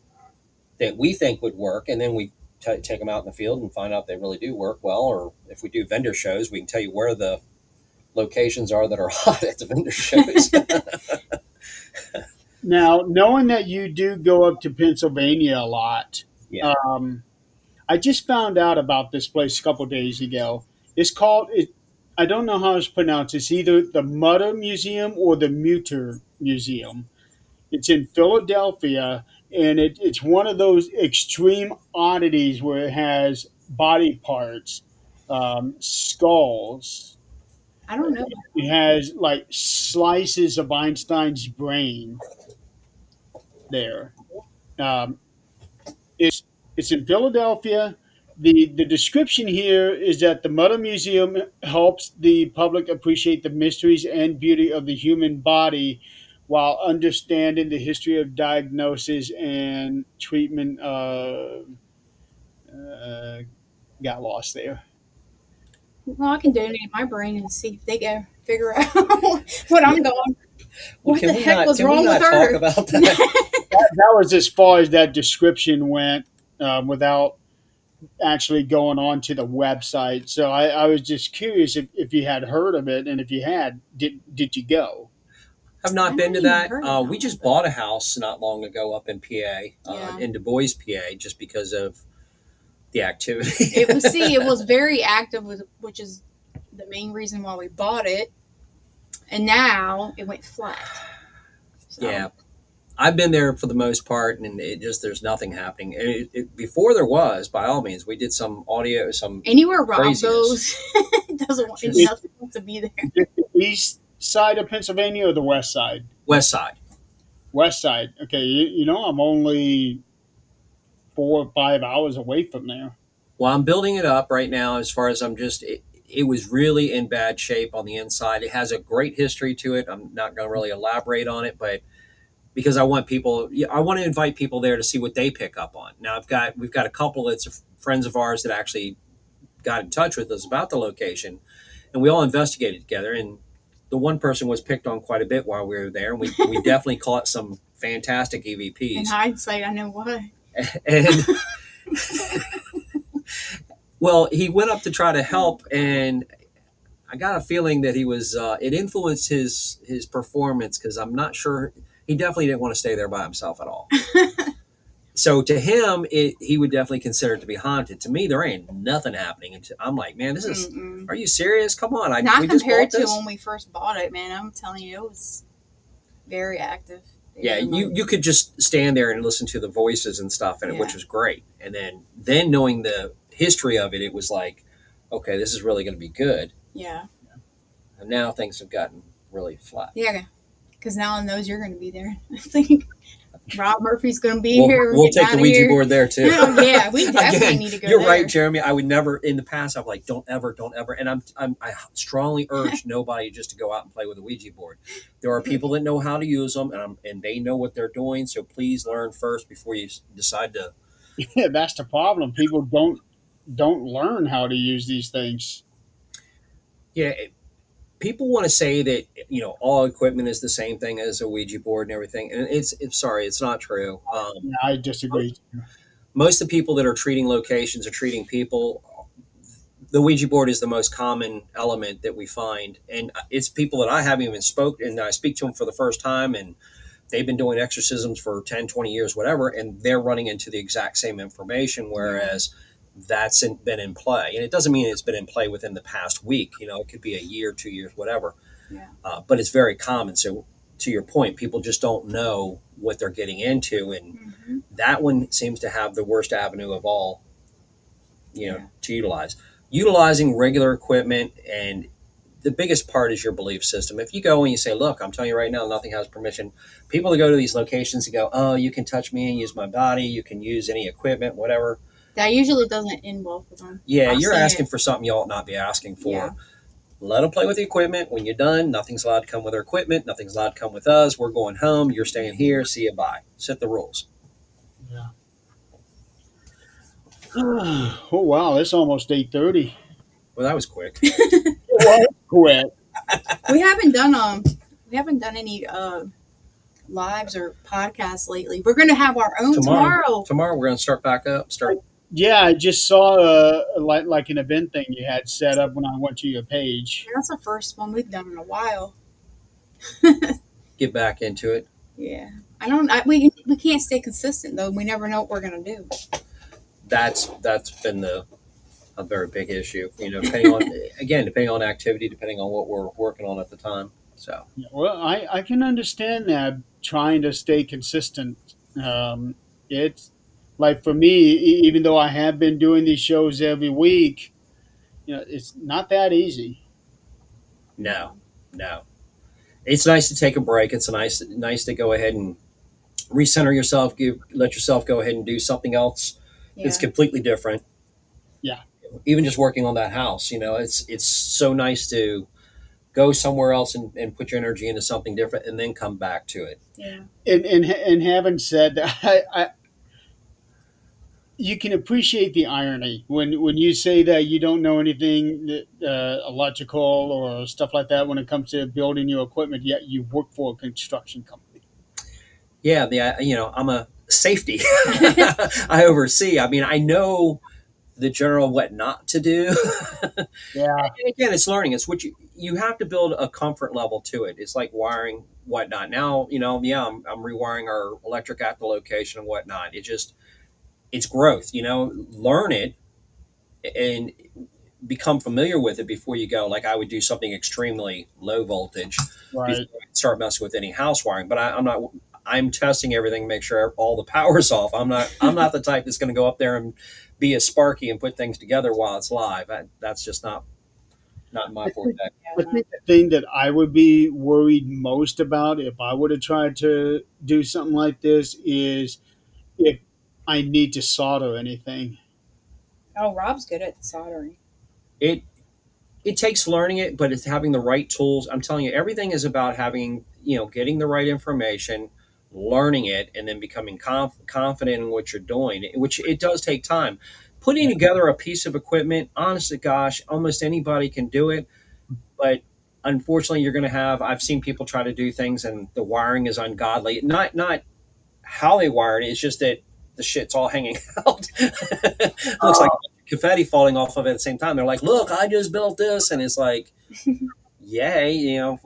that we think would work, and then we take them out in the field and find out they really do work well. Or if we do vendor shows, we can tell you where the locations are that are hot at the vendor shows. Now, knowing that you do go up to Pennsylvania a lot, Yeah. I just found out about this place a couple days ago. It's called it. I don't know how it's pronounced. It's either the Mutter Museum or the Mutter Museum. It's in Philadelphia, and it's one of those extreme oddities where it has body parts, skulls. I don't know. It has like slices of Einstein's brain there. Um, it's in Philadelphia. The description here is that the Mutter Museum helps the public appreciate the mysteries and beauty of the human body while understanding the history of diagnosis and treatment. Uh, got lost there. Well, I can donate my brain and see if they can figure out what I'm going. Well, What the heck was wrong with talk her? about that? That was as far as that description went, without actually going on to the website. So I was just curious if you had heard of it, and if you had, did you go? I've I not been haven't to even that. heard of that We just one, bought a house not long ago up in PA, Yeah. in Du Bois, PA, just because of the activity. it was see, it was very active, which is the main reason why we bought it. And now it went flat. So, Yeah, I've been there for the most part, and it just there's nothing happening. And before there was, by all means, we did some audio, some anywhere Rob craziness. goes, doesn't want Just- nothing wants to be there. The east side of Pennsylvania or the west side? West Side. West side. Okay, I'm only 4 or 5 hours away from there. Well, I'm building it up right now. As far as it was really in bad shape on the inside. It has a great history to it. I'm not going to really elaborate on it, but because I want to invite people there to see what they pick up on. Now we've got a couple that's friends of ours that actually got in touch with us about the location, and we all investigated together. And the one person was picked on quite a bit while we were there, and we definitely caught some fantastic In EVPs. hindsight, I know why. And well, he went up to try to help, and I got a feeling that he was it influenced his performance, because I'm not sure he definitely didn't want to stay there by himself at all. So to him, he would definitely consider it to be haunted. To me, there ain't nothing happening. And I'm like, man, this is. Mm-mm. Are you serious? Come on, Not we just compared bought to this. when we first bought it, man. I'm telling you, it was very active. Yeah, Very you could just stand there and listen to the voices and stuff in it, which Yeah. was great. And then knowing the history of it, it was like, okay, this is really going to be good. Yeah. And now things have gotten really flat. Yeah. Because now it knows you're going to be there. I think Rob Murphy's going to be We'll, here. we'll getting take out the of Ouija here. board there too. Yeah, we definitely Again, need to go you're there. right, Jeremy. I would never in the past. I'm like, don't ever. And I strongly urge nobody just to go out and play with a Ouija board. There are people that know how to use them, and they know what they're doing. So please learn first before you decide to. Yeah, that's the problem. People don't learn how to use these things. Yeah, people want to say that all equipment is the same thing as a Ouija board and everything, and it's sorry, it's not true. Yeah, I disagree. Most of the people that are treating locations or treating people, the Ouija board is the most common element that we find, and it's people that I haven't even spoken, and I speak to them for the first time, and they've been doing exorcisms for 10, 20 years, whatever, and they're running into the exact same information, whereas been in play. And it doesn't mean it's been in play within the past week. It could be a year, 2 years, whatever. Yeah. But it's very common. So to your point, people just don't know what they're getting into, and Hmm. that one seems to have the worst avenue of all, Yeah. to utilize. Utilizing regular equipment, and the biggest part is your belief system. If you go and you say, "Look, I'm telling you right now, nothing has permission," people that go to these locations and go, "Oh, you can touch me and use my body, you can use any equipment, whatever." That usually doesn't end well for them. Yeah, I've you're seen asking it. for something you ought not be asking Yeah. for. Let them play with the equipment. When you're done, nothing's allowed to come with their equipment. Nothing's allowed to come with us. We're going home. You're staying here. See you. Bye. Set the rules. Yeah. Oh wow, it's almost 8:30. Well, that was quick. Well, quick. We haven't done any lives or podcasts lately. We're gonna have our own tomorrow. Tomorrow we're going to start back up. Start. Yeah, I just saw like an event thing you had set up when I went to your page. That's the first one we've done in a while. Get back into it. Yeah. I don't. We can't stay consistent though. We never know what we're gonna do. That's been a very big issue. Depending on depending on activity, depending on what we're working on at the time. So Yeah, well, I can understand that trying to stay consistent. It's like for me, even though I have been doing these shows every week, it's not that easy. no, no. It's nice to take a break. It's nice to go ahead and recenter yourself. Let yourself go ahead and do something else that's Yeah. completely different. Yeah, Even just working on that house, it's so nice to go somewhere else and put your energy into something different and then come back to it. Yeah. and having said that, you can appreciate the irony when you say that you don't know anything electrical or stuff like that when it comes to building your equipment, yet you work for a construction company. Yeah, I'm a safety. I oversee. I mean, I know the general what not to do. Yeah, And again, it's learning. It's what you have to build a comfort level to it. It's like wiring whatnot. Now, yeah, I'm rewiring our electric at the location and whatnot. It's growth. Learn it and become familiar with it before you go. Like I would do something extremely low voltage before right. I start messing with any house wiring. But I'm not. I'm testing everything, make sure all the power's off. I'm not. I'm not the type that's going to go up there and be a sparky and put things together while it's live. That's just not my I forte. think, I think the thing that I would be worried most about if I would have tried to do something like this is if I need to solder anything. Oh, Rob's good at soldering. It it takes learning it, but it's having the right tools. I'm telling you, everything is about having, getting the right information, learning it, and then becoming confident in what you're doing, which it does take time. Putting together a piece of equipment, honest to gosh, almost anybody can do it. But unfortunately, you're going to have, I've seen people try to do things and the wiring is ungodly. Not how they wired it, it's just that the shit's all hanging out. Looks like confetti falling off of it at the same time. They're like, look, I just built this. And it's like, yay,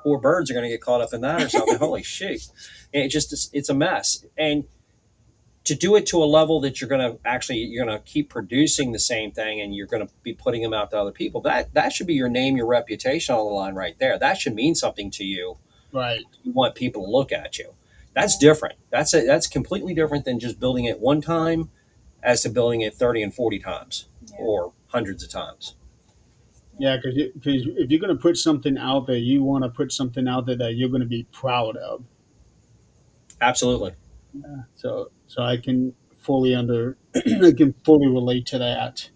poor birds are going to get caught up in that or something. Holy shit. And it's a mess. And to do it to a level that you're going to keep producing the same thing and you're going to be putting them out to other people, that should be your name, your reputation on the line right there. That should mean something to you. Right. You want people to look at you. That's different. That's completely different than just building it one time as to building it 30 and 40 times Yeah. or hundreds of times. Yeah, because if you're going to put something out there, you want to put something out there that you're going to be proud of. Absolutely. So I can fully I can fully relate to that.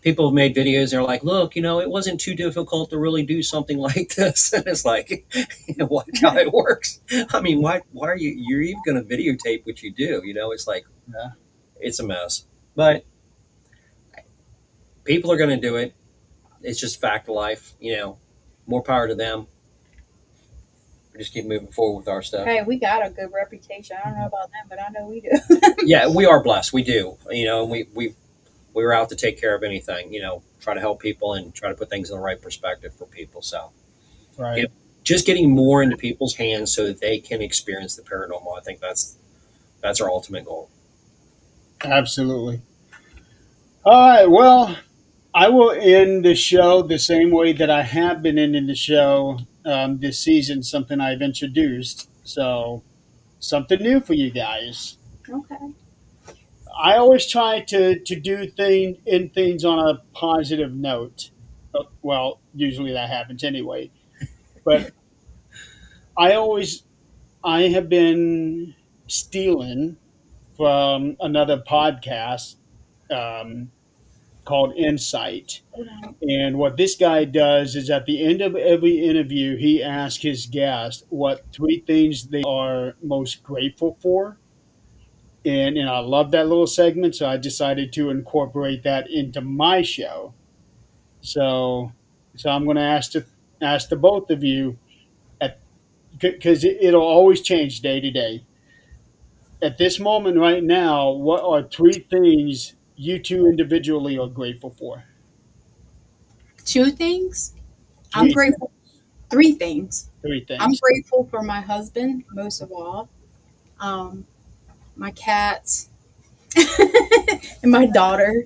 People have made videos. They're like, look, it wasn't too difficult to really do something like this. And it's like, watch how it works. I mean, why are you're even going to videotape what you do? It's like, Yeah. it's a mess. But people are going to do it. It's just fact of life. More power to them. We just keep moving forward with our stuff. Hey, we got a good reputation. I don't know about them, but I know we do. Yeah, we are blessed. We do. We were out to take care of anything. Try to help people and try to put things in the right perspective for people. So, Right. just getting more into people's hands so that they can experience the paranormal. I think that's our ultimate goal. Absolutely. All right. Well, I will end the show the same way that I have been ending the show. this season, something I've introduced. So something new for you guys. Okay. I always try to do things on a positive note. Well, usually that happens anyway. But I always I have been stealing from another podcast um, called Insight. Right. And what this guy does is at the end of every interview, he asks his guest what three things they are most grateful for. And I love that little segment, so I decided to incorporate that into my show. So so I'm going to ask the both of you at because it'll always change day to day. At this moment right now, what are three things you two individually are grateful for? Two things. I'm Three grateful. Three things. three I'm things. grateful for my husband most of all. Um, my cats and my daughter.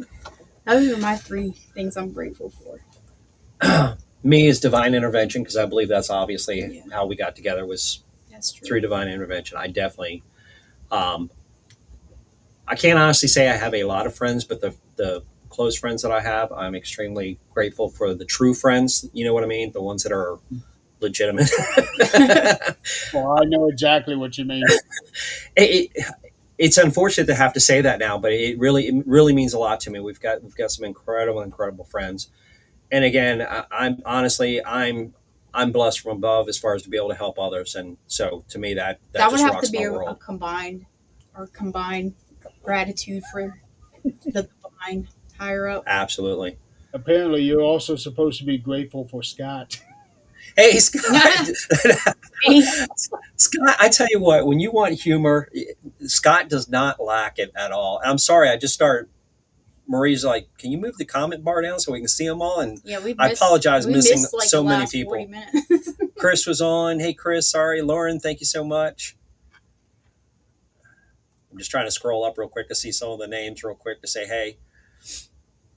Those are my three things I'm grateful for. Me is divine intervention because I believe that's obviously Yeah, how we got together was that's true. through divine intervention. I definitely, um, I can't honestly say I have a lot of friends, but the close friends that I have, I'm extremely grateful for the true friends. You know what I mean? The ones that are legitimate. Well, I know exactly what you mean. it, it's unfortunate to have to say that now, but it really means a lot to me. We've got some incredible friends, and again, I'm honestly I'm blessed from above as far as to be able to help others, and so to me that That would just have to rocks be my a world. combined gratitude for the divine higher up. Absolutely. Apparently, you're also supposed to be grateful for Scott. Hey Scott, Scott, I tell you what, when you want humor, Scott does not lack it at all. And I'm sorry, I just started. Marie's like, "Can you move the comment bar down so we can see them all?" And Yeah, I apologize we missing missed like the so many last 40 people. minutes. Chris was on. Hey, Chris, sorry. Lauren, thank you so much. I'm just trying to scroll up real quick to see some of the names real quick to say, hey,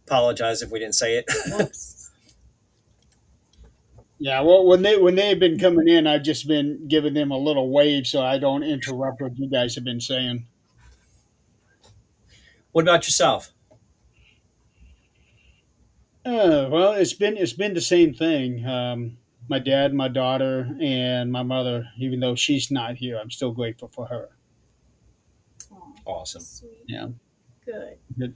apologize if we didn't say it. Whoops. Yeah, well, when they've been coming in, I've just been giving them a little wave so I don't interrupt what you guys have been saying. What about yourself? Well, it's been the same thing. My dad, my daughter, and my mother. Even though she's not here, I'm still grateful for her. Aw, Awesome. sweet. Yeah, Good.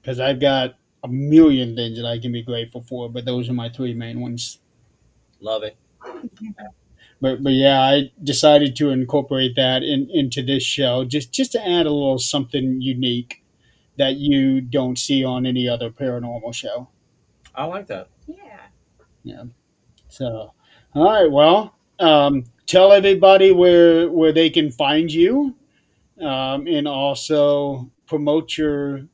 because I've got a million things that I can be grateful for, but those are my three main ones. Love it. But yeah, I decided to incorporate that into this show just to add a little something unique that you don't see on any other paranormal show. I like that. Yeah. Yeah. So, all right. Well, tell everybody where they can find you, and also promote your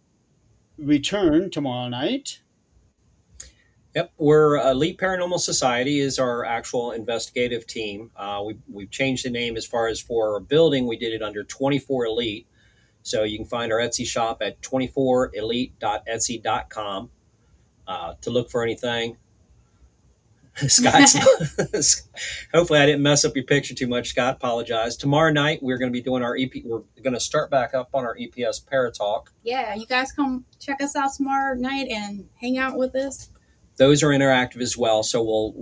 return tomorrow night. Yep, we're Elite Paranormal Society is our actual investigative team. We've changed the name as far as for our building. We did it under 24 Elite. So you can find our Etsy shop at 24elite.etsy.com to look for anything. Scott's hopefully I didn't mess up your picture too much, Scott. Apologize. Tomorrow night we're going to be doing our EP. We're going to start back up on our EPS Paratalk. Yeah, you guys come check us out tomorrow night and hang out with us. Those are interactive as well. So we'll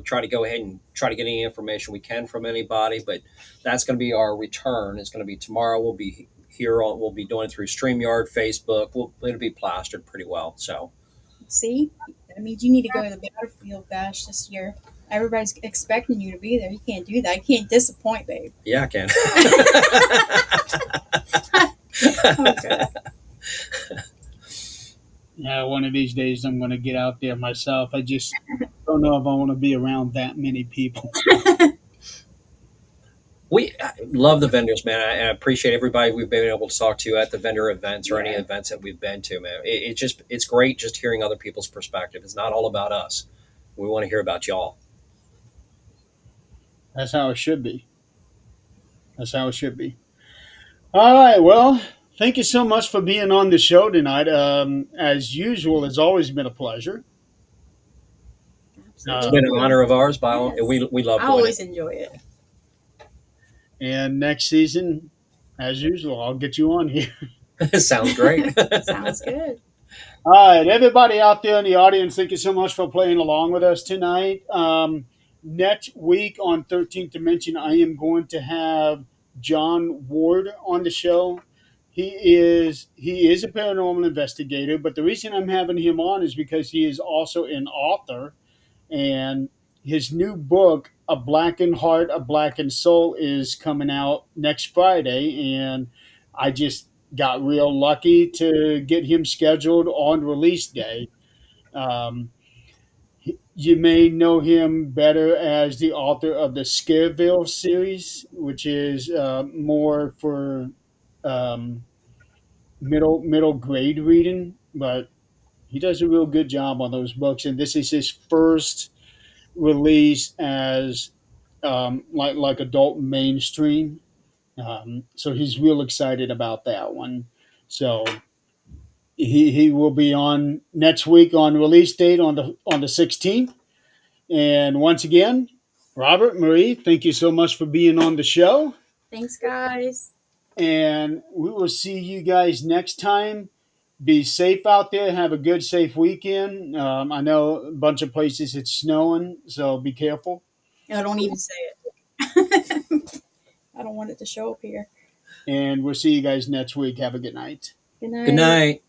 try to go ahead and try to get any information we can from anybody. But that's going to be our return. It's going to be tomorrow. We'll be here. We'll be doing it through StreamYard, Facebook. It'll be plastered pretty well. So See? That means you need to go to the Battlefield Bash this year. Everybody's expecting you to be there. You can't do that. You can't disappoint, babe. yeah, I can. Okay. Yeah, one of these days I'm going to get out there myself. I just don't know if I want to be around that many people. We love the vendors, man. I appreciate everybody we've been able to talk to at the vendor events or any Yeah. events that we've been to, man. It's great just hearing other people's perspective. It's not all about us. We want to hear about y'all. That's how it should be. That's how it should be. All right. Well, thank you so much for being on the show tonight. As usual, it's always been a pleasure. It's Uh, been an honor of ours. By all, Yes. we love I doing it. always enjoy it. and next season, as usual, I'll get you on here. Sounds great. Sounds good. All right, everybody out there in the audience, thank you so much for playing along with us tonight. Next week on 13th Dimension, I am going to have John Ward on the show. He is a paranormal investigator, but the reason I'm having him on is because he is also an author, and his new book, A Blackened Heart, A Blackened Soul, is coming out next Friday, and I just got real lucky to get him scheduled on release day. Um, you may know him better as the author of the Scareville series, which is more for um, middle grade reading, but he does a real good job on those books. And this is his first release as like adult mainstream. So he's real excited about that one. So he will be on next week on release date on the 16th. And once again, Robert, Marie, thank you so much for being on the show. Thanks, guys. And we will see you guys next time. Be safe out there. Have a good, safe weekend. I know a bunch of places it's snowing, so be careful. No, don't even say it. I don't want it to show up here. And we'll see you guys next week. Have a good night. Good Good night. night.